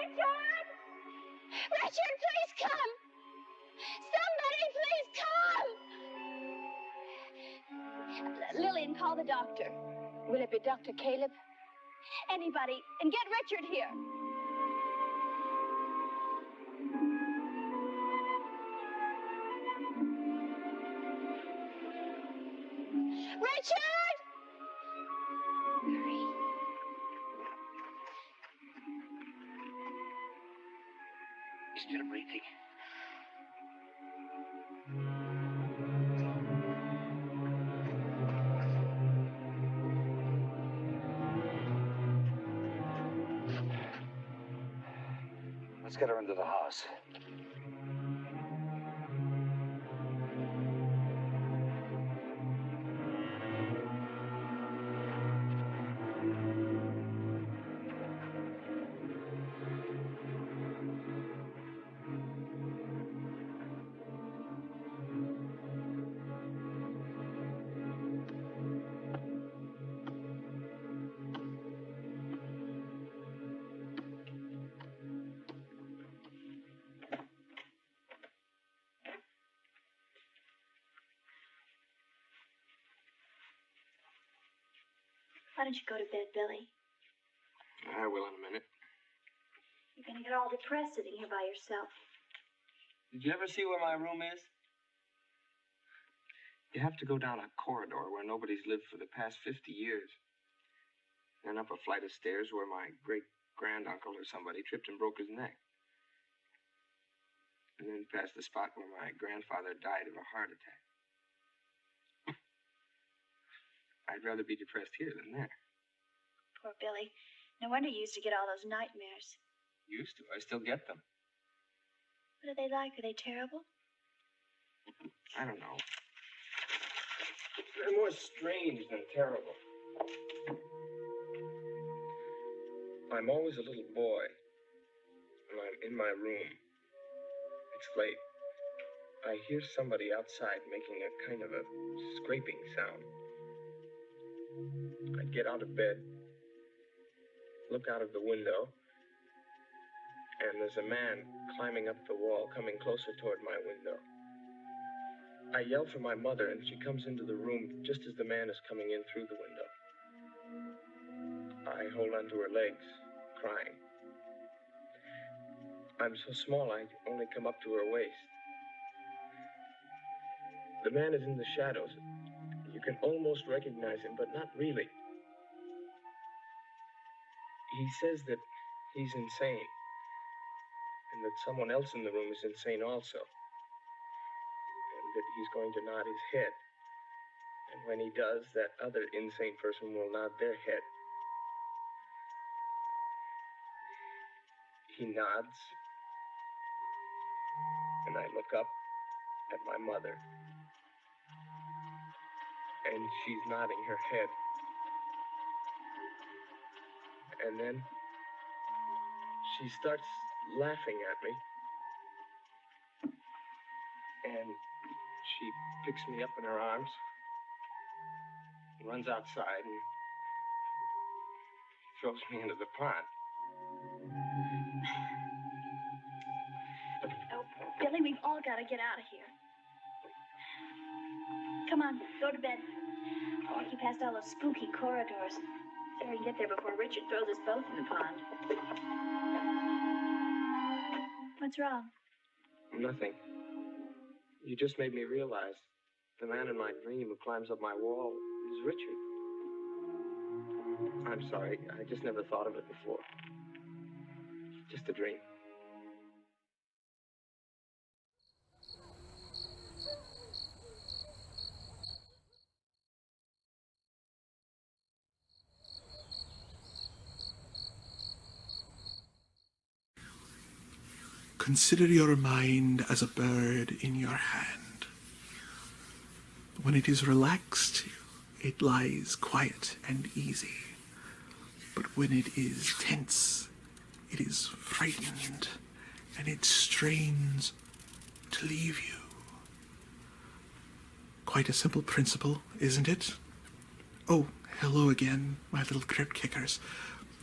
Speaker 6: Richard! Richard, please come! Somebody, please come! Lillian, call the doctor.
Speaker 2: Will it be Dr. Caleb?
Speaker 6: Anybody, and get Richard here. Richard! Hurry.
Speaker 15: Still breathing.
Speaker 9: Let's get her into the house.
Speaker 6: Why don't you go to bed, Billy?
Speaker 4: I will in a minute.
Speaker 6: You're going to get all depressed sitting here by yourself.
Speaker 4: Did you ever see where my room is? You have to go down a corridor where nobody's lived for the past 50 years. Then up a flight of stairs where my great-granduncle or somebody tripped and broke his neck. And then past the spot where my grandfather died of a heart attack. I'd rather be depressed here than there.
Speaker 6: Poor Billy. No wonder you used to get all those nightmares.
Speaker 4: Used to. I still get them.
Speaker 6: What are they like? Are they terrible?
Speaker 4: I don't know. They're more strange than terrible. I'm always a little boy when I'm in my room. It's late. I hear somebody outside making a kind of a scraping sound. I get out of bed, look out of the window, and there's a man climbing up the wall, coming closer toward my window. I yell for my mother, and she comes into the room just as the man is coming in through the window. I hold onto her legs, crying. I'm so small, I only come up to her waist. The man is in the shadows. You can almost recognize him, but not really. He says that he's insane, and that someone else in the room is insane also, and that he's going to nod his head. And when he does, that other insane person will nod their head. He nods, and I look up at my mother, and she's nodding her head. And then she starts laughing at me. And she picks me up in her arms, runs outside, and throws me into the pond.
Speaker 6: Oh, Billy, we've all got to get out of here. Come on, go to bed. I'll walk you past all those spooky corridors. So we can get there before Richard throws us both in the pond. What's wrong?
Speaker 4: Nothing. You just made me realize the man in my dream who climbs up my wall is Richard. I'm sorry. I just never thought of it before. Just a dream.
Speaker 1: Consider your mind as a bird in your hand. When it is relaxed, it lies quiet and easy. But when it is tense, it is frightened, and it strains to leave you. Quite a simple principle, isn't it? Oh, hello again, my little crypt kickers.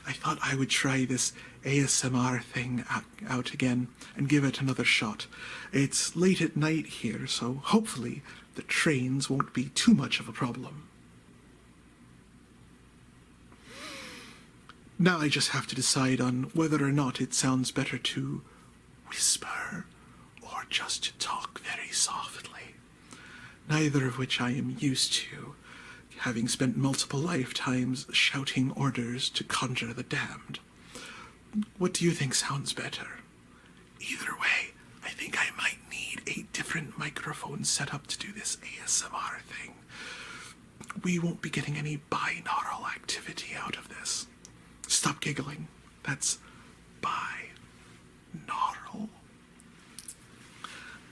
Speaker 1: I thought I would try this ASMR thing out again and give it another shot. It's late at night here, so hopefully the trains won't be too much of a problem. Now I just have to decide on whether or not it sounds better to whisper or just to talk very softly, neither of which I am used to, having spent multiple lifetimes shouting orders to conjure the damned. What do you think sounds better? Either way, I think I might need a different microphone setup to do this ASMR thing. We won't be getting any binaural activity out of this. Stop giggling. That's binaural.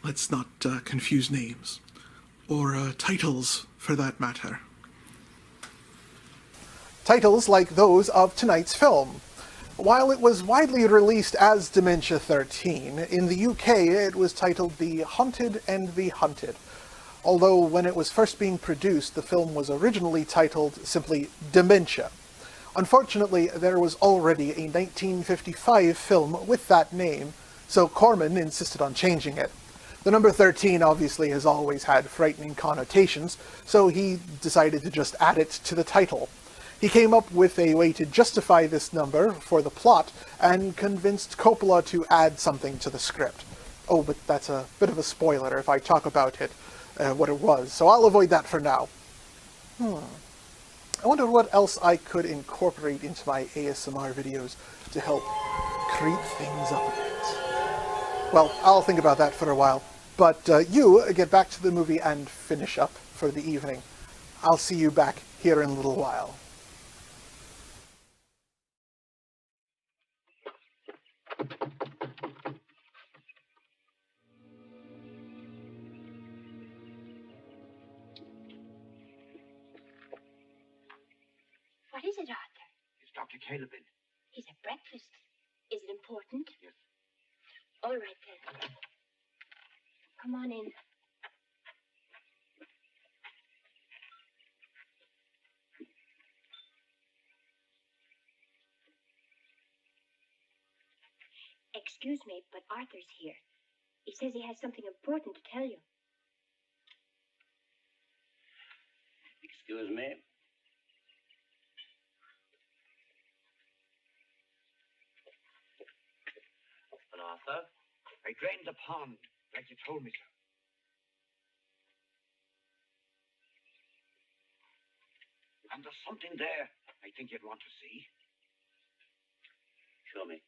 Speaker 1: Let's not confuse names. Or titles, for that matter. Titles like those of tonight's film. While it was widely released as Dementia 13, in the UK it was titled The Haunted and the Hunted. Although when it was first being produced, the film was originally titled simply Dementia. Unfortunately, there was already a 1955 film with that name, so Corman insisted on changing it. The number 13 obviously has always had frightening connotations, so he decided to just add it to the title. He came up with a way to justify this number for the plot and convinced Coppola to add something to the script. Oh, but that's a bit of a spoiler if I talk about it, what it was, so I'll avoid that for now. I wonder what else I could incorporate into my ASMR videos to help creep things up a bit. Well, I'll think about that for a while, but you get back to the movie and finish up for the evening. I'll see you back here in a little while.
Speaker 16: What is it, Arthur?
Speaker 11: It's Dr. Caleb in.
Speaker 16: He's at breakfast. Is it important?
Speaker 11: Yes.
Speaker 16: All right, then. Come on in. Excuse me, but Arthur's here. He says he has something important to tell you.
Speaker 15: Excuse me. But Arthur?
Speaker 11: I drained the pond, like you told me to. And there's something there I think you'd want to see.
Speaker 15: Show me.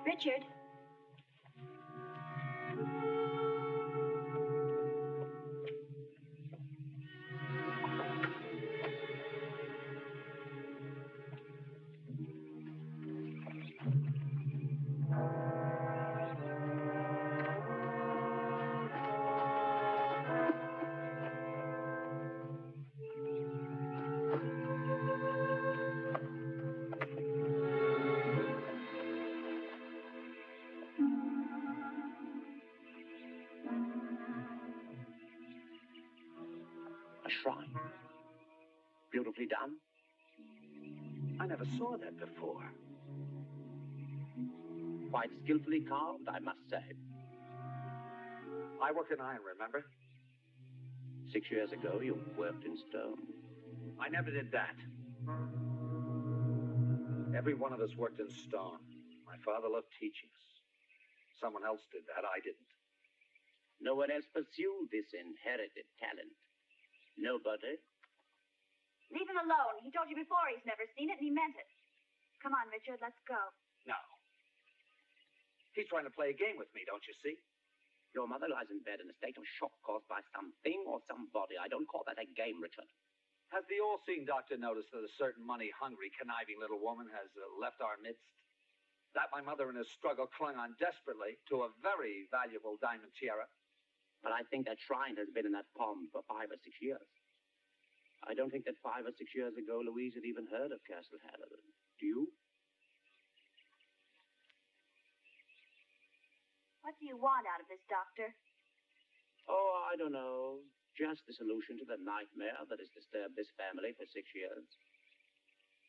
Speaker 6: Richard.
Speaker 15: A shrine. Beautifully done. I never saw that before. Quite skillfully carved, I must say.
Speaker 9: I work in iron, remember?
Speaker 15: 6 years ago, you worked in stone.
Speaker 9: I never did that. Every one of us worked in stone. My father loved teaching us. Someone else did that, I didn't.
Speaker 15: No one else pursued this inherited talent. Nobody.
Speaker 6: Leave him alone. He told you before he's never seen it, and he meant it. Come on, Richard, let's go.
Speaker 9: No. He's trying to play a game with me, don't you see?
Speaker 15: Your mother lies in bed in a state of shock caused by something or somebody. I don't call that a game, Richard.
Speaker 9: Has the all-seeing doctor noticed that a certain money-hungry, conniving little woman has left our midst? That my mother in her struggle clung on desperately to a very valuable diamond tiara?
Speaker 15: But I think that shrine has been in that pond for 5 or 6 years. I don't think that 5 or 6 years ago Louise had even heard of Castle Halloran. Do you?
Speaker 6: What do you want out of this, Doctor?
Speaker 15: Oh, I don't know. just the solution to the nightmare that has disturbed this family for 6 years.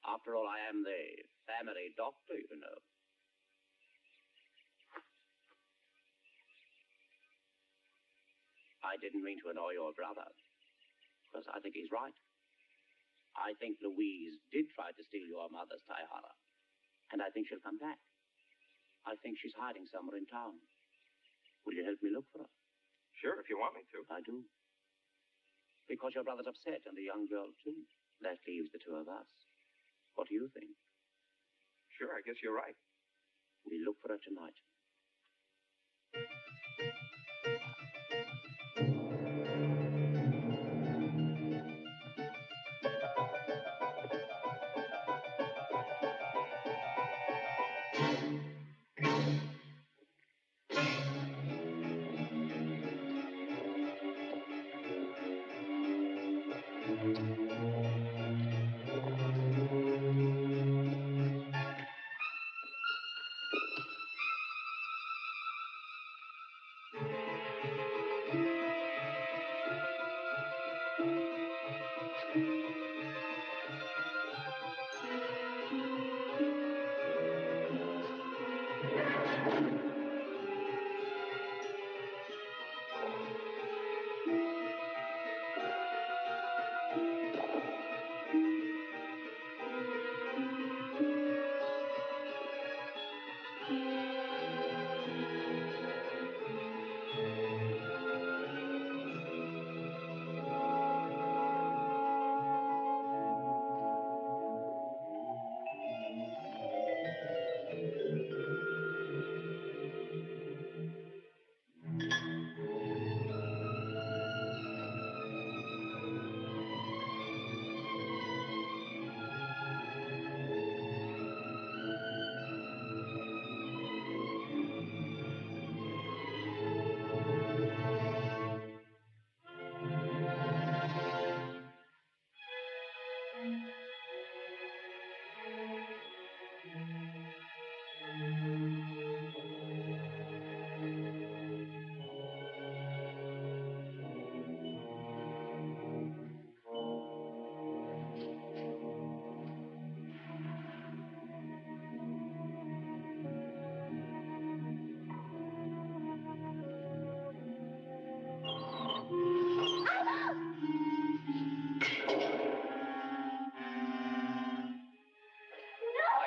Speaker 15: After all, I am the family doctor, you know. I didn't mean to annoy your brother, because I think he's right. I think Louise did try to steal your mother's tiara, and I think she'll come back. I think she's hiding somewhere in town. Will you help me look for her?
Speaker 4: Sure, if you want me to.
Speaker 15: I do. Because your brother's upset, and the young girl, too. That leaves the two of us. What do you think?
Speaker 4: Sure, I guess you're right.
Speaker 15: We look for her tonight.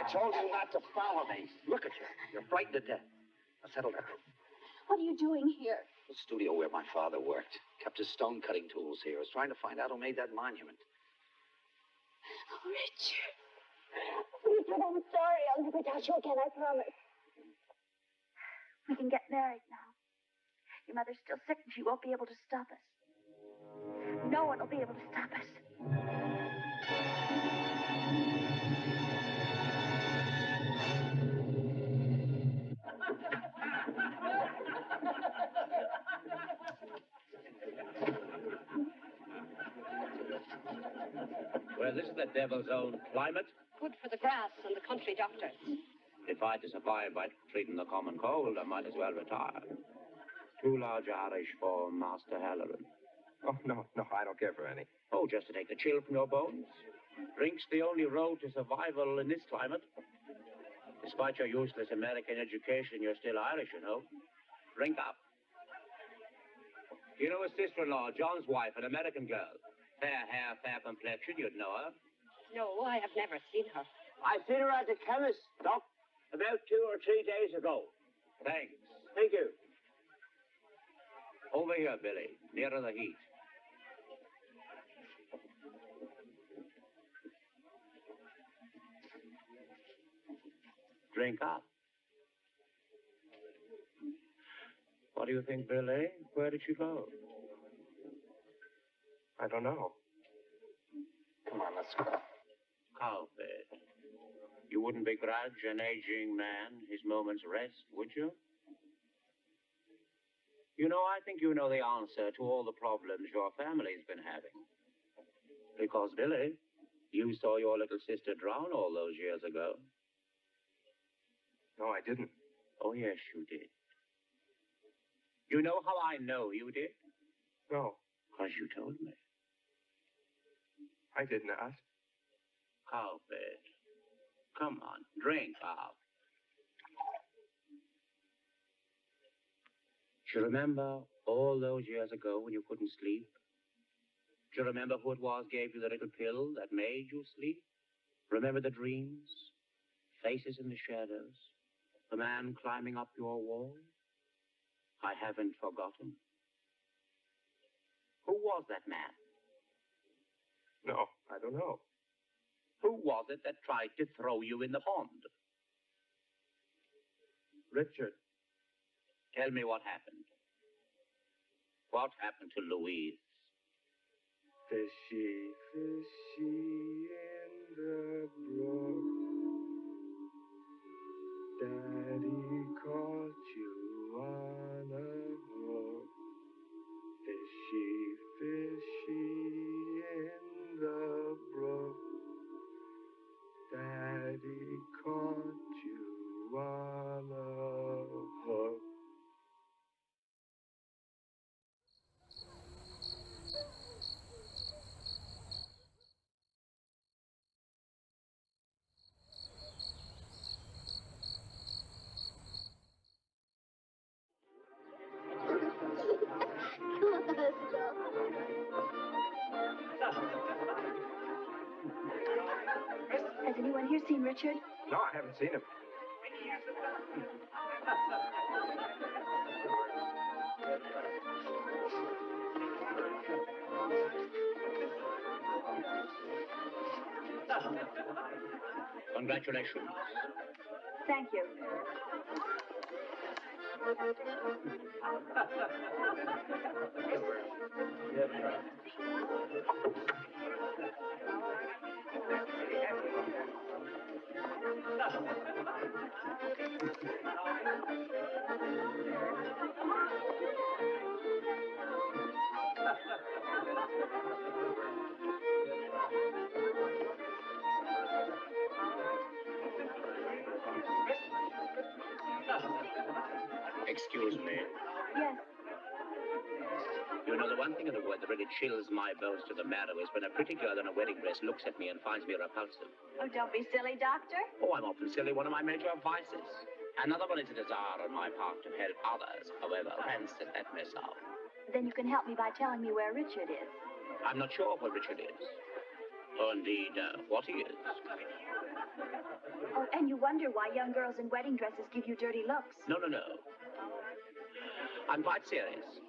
Speaker 9: I told you not to follow me. Look at you. You're frightened to death. Now settle down.
Speaker 6: What are you doing here?
Speaker 9: The studio where my father worked. Kept his stone cutting tools here. I was trying to find out who made that monument.
Speaker 6: Oh, Richard. Richard, I'm sorry. I'll never doubt you again, I promise. We can get married now. Your mother's still sick and she won't be able to stop us. No one will be able to stop us.
Speaker 15: Well, this is the devil's own climate.
Speaker 7: Good for the grass and the country doctors.
Speaker 15: If I to survive by treating the common cold, I might as well retire. Too large Irish for Master Halloran.
Speaker 4: Oh, no, I don't care for any.
Speaker 15: Oh, just to take the chill from your bones. Drink's the only road to survival in this climate. Despite your useless American education, you're still Irish, you know. Drink up. You know his sister-in-law, John's wife, an American girl. Fair hair, fair complexion, you'd know her.
Speaker 7: No, I have never seen her.
Speaker 12: I seen her at the chemist, Doc, about 2 or 3 days ago.
Speaker 15: Thanks.
Speaker 12: Thank you.
Speaker 15: Over here, Billy, nearer the heat. Drink up. What do you think, Billy? Where did she go?
Speaker 4: I don't know.
Speaker 9: Come on, let's go.
Speaker 15: Cowbed. You wouldn't begrudge an aging man his moment's rest, would you? You know, I think you know the answer to all the problems your family's been having. Because, Billy, you saw your little sister drown all those years ago.
Speaker 4: No, I didn't.
Speaker 15: Oh, yes, you did. You know how I know you did?
Speaker 4: No.
Speaker 15: Because you told me.
Speaker 4: I didn't ask.
Speaker 15: Cowbed. Come on, drink up. Do you remember all those years ago when you couldn't sleep? Do you remember who it was gave you the little pill that made you sleep? Remember the dreams? Faces in the shadows? The man climbing up your wall? I haven't forgotten. Who was that man?
Speaker 4: No, I don't know.
Speaker 15: Who was it that tried to throw you in the pond?
Speaker 4: Richard.
Speaker 15: Tell me what happened. What happened to Louise?
Speaker 4: Fishy, fishy in the brook. Daddy caught you on a hook. Fishy, fishy in the brook. Daddy caught you on a hook.
Speaker 6: Has anyone here seen Richard?
Speaker 4: No, I haven't seen him.
Speaker 15: Congratulations.
Speaker 6: Thank you.
Speaker 15: Excuse me.
Speaker 6: Yes.
Speaker 15: You know, the one thing in the world that really chills my bones to the marrow is when a pretty girl in a wedding dress looks at me and finds me repulsive.
Speaker 6: Oh, don't be silly, Doctor.
Speaker 15: Oh, I'm often silly, one of my major vices. Another one is a desire on my part to help others, however, rancid that mess out.
Speaker 6: Then you can help me by telling me where Richard is.
Speaker 15: I'm not sure where Richard is. Or indeed, what he is.
Speaker 6: Oh, and you wonder why young girls in wedding dresses give you dirty looks.
Speaker 15: No. I'm quite serious.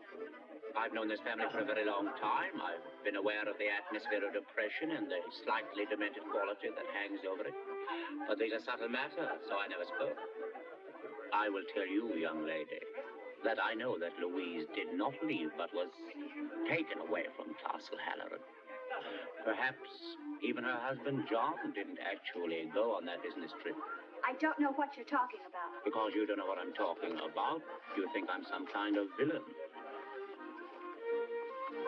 Speaker 15: I've known this family for a very long time. I've been aware of the atmosphere of depression and the slightly demented quality that hangs over it. But these are subtle matters, so I never spoke. I will tell you, young lady, that I know that Louise did not leave, but was taken away from Castle Halloran. Perhaps even her husband, John, didn't actually go on that business trip.
Speaker 6: I don't know what you're talking about.
Speaker 15: Because you don't know what I'm talking about, you think I'm some kind of villain.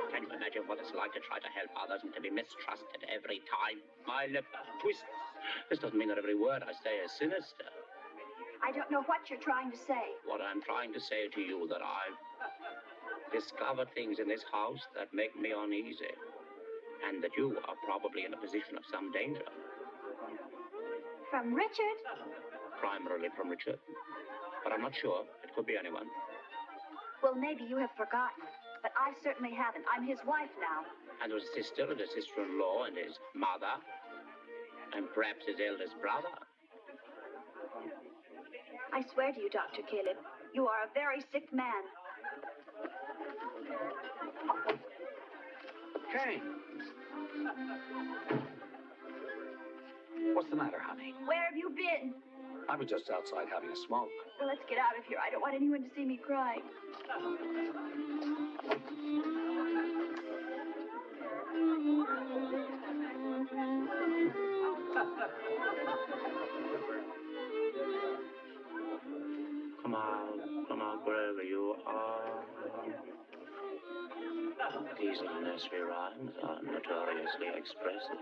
Speaker 15: Can you imagine what it's like to try to help others and to be mistrusted every time my lip twists? This doesn't mean that every word I say is sinister.
Speaker 6: I don't know what you're trying to say.
Speaker 15: What I'm trying to say to you that I've discovered things in this house that make me uneasy. And that you are probably in a position of some danger.
Speaker 6: From Richard?
Speaker 15: Primarily from Richard. But I'm not sure. It could be anyone.
Speaker 6: Well, maybe you have forgotten. But I certainly haven't. I'm his wife now.
Speaker 15: And his sister and his sister-in-law and his mother. And perhaps his eldest brother.
Speaker 6: I swear to you, Dr. Caleb, you are a very sick man.
Speaker 9: Jane! What's the matter, honey?
Speaker 6: Where have you been?
Speaker 9: I was just outside having a smoke.
Speaker 6: Well, let's get out of here. I don't want anyone to see me crying.
Speaker 15: Come out, wherever you are. These little nursery rhymes are notoriously expressive.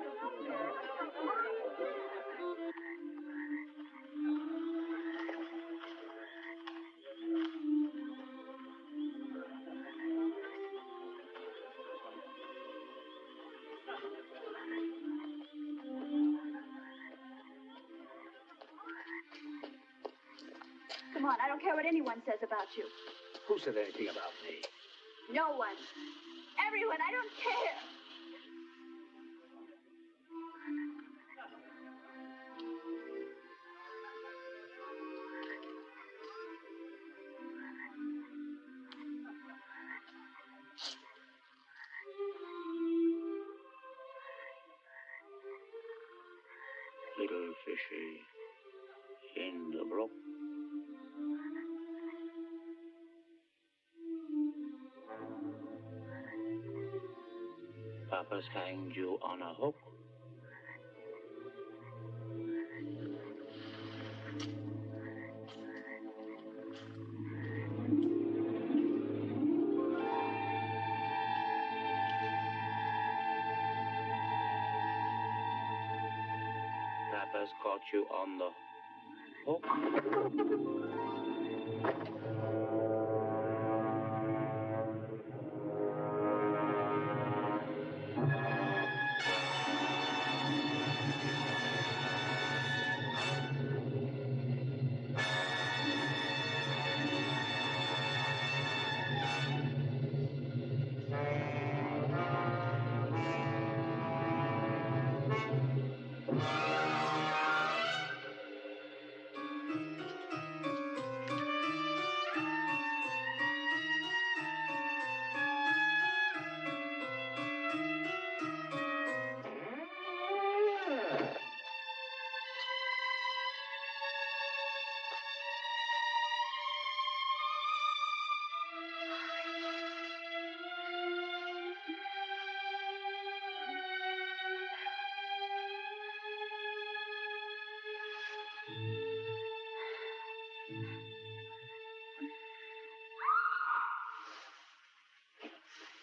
Speaker 6: Come on, I don't care what anyone says about you.
Speaker 15: Who said anything about me?
Speaker 6: No one. Everyone, I don't care.
Speaker 11: Little fishy in the brook. Papa's hanged you on a hook. Papa's caught you on the hook.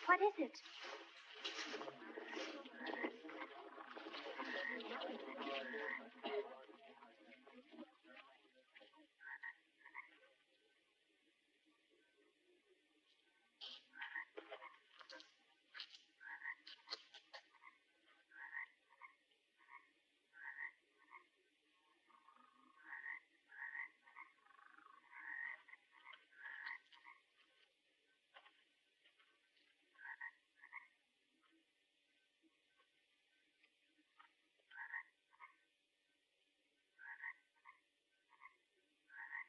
Speaker 6: What is it?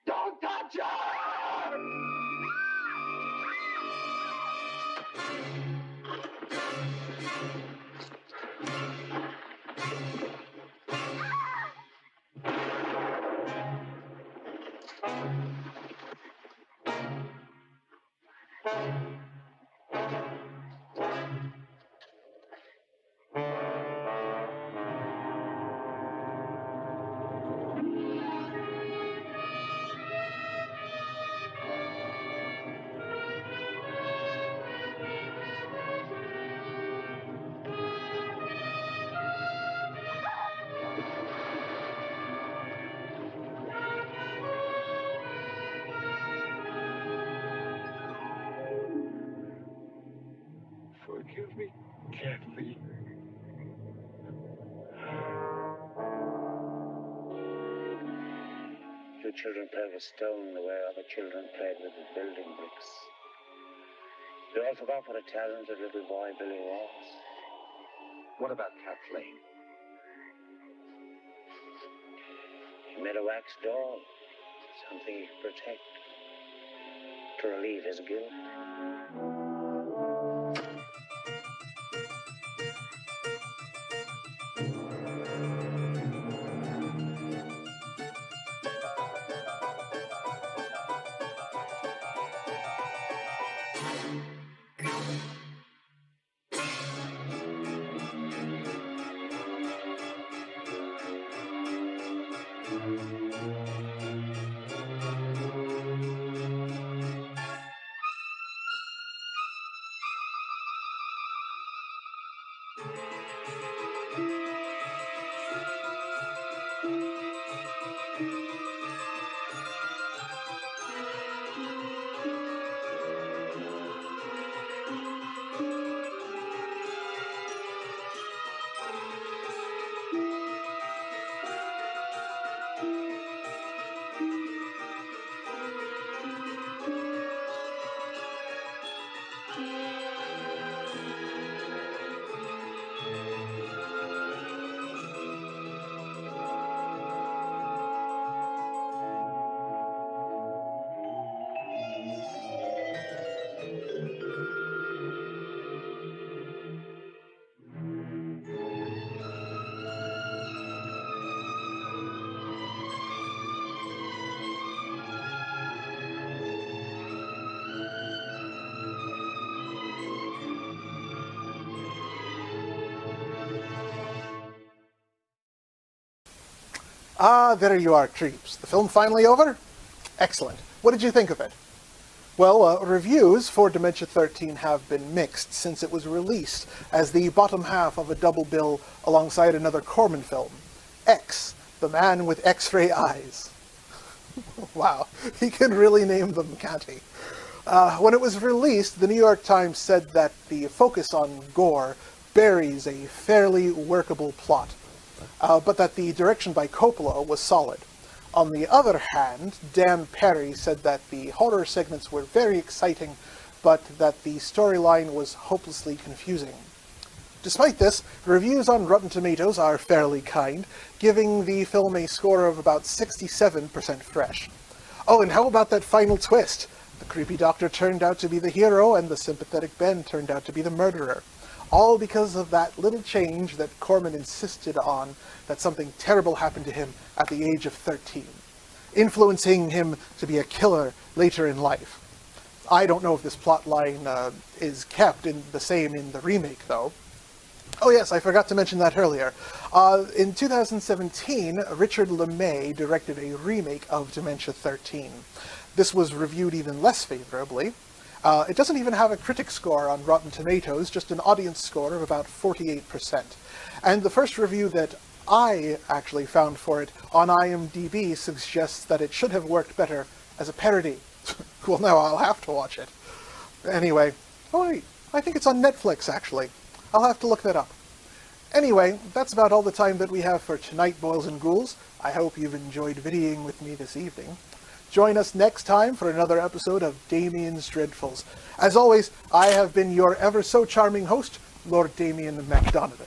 Speaker 10: Don't touch her! Forgive me, Kathleen.
Speaker 11: You children play with stone the way other children played with the building bricks. You all forgot what a talented little boy Billy was.
Speaker 8: What about Kathleen?
Speaker 11: He made a wax doll, something he could protect, to relieve his guilt.
Speaker 1: Ah, there you are, creeps. The film finally over? Excellent. What did you think of it? Well, reviews for Dementia 13 have been mixed since it was released as the bottom half of a double bill alongside another Corman film, X, The Man with X-Ray Eyes. Wow, he can really name them, can't he? When it was released, the New York Times said that the focus on gore buries a fairly workable plot, but that the direction by Coppola was solid. On the other hand, Dan Perry said that the horror segments were very exciting, but that the storyline was hopelessly confusing. Despite this, reviews on Rotten Tomatoes are fairly kind, giving the film a score of about 67% fresh. Oh, and how about that final twist? The creepy doctor turned out to be the hero, and the sympathetic Ben turned out to be the murderer. All because of that little change that Corman insisted on, that something terrible happened to him at the age of 13, influencing him to be a killer later in life. I don't know if this plot line is kept in the same in the remake, though. Oh yes, I forgot to mention that earlier. In 2017, Richard LeMay directed a remake of Dementia 13. This was reviewed even less favorably. It doesn't even have a critic score on Rotten Tomatoes, just an audience score of about 48%. And the first review that I actually found for it on IMDb suggests that it should have worked better as a parody. Well, now I'll have to watch it. Anyway, oh wait, I think it's on Netflix, actually. I'll have to look that up. Anyway, that's about all the time that we have for tonight, boys and ghouls. I hope you've enjoyed videoing with me this evening. Join us next time for another episode of Damian's Dreadfuls. As always, I have been your ever so charming host, Lord Damian MacDonovan.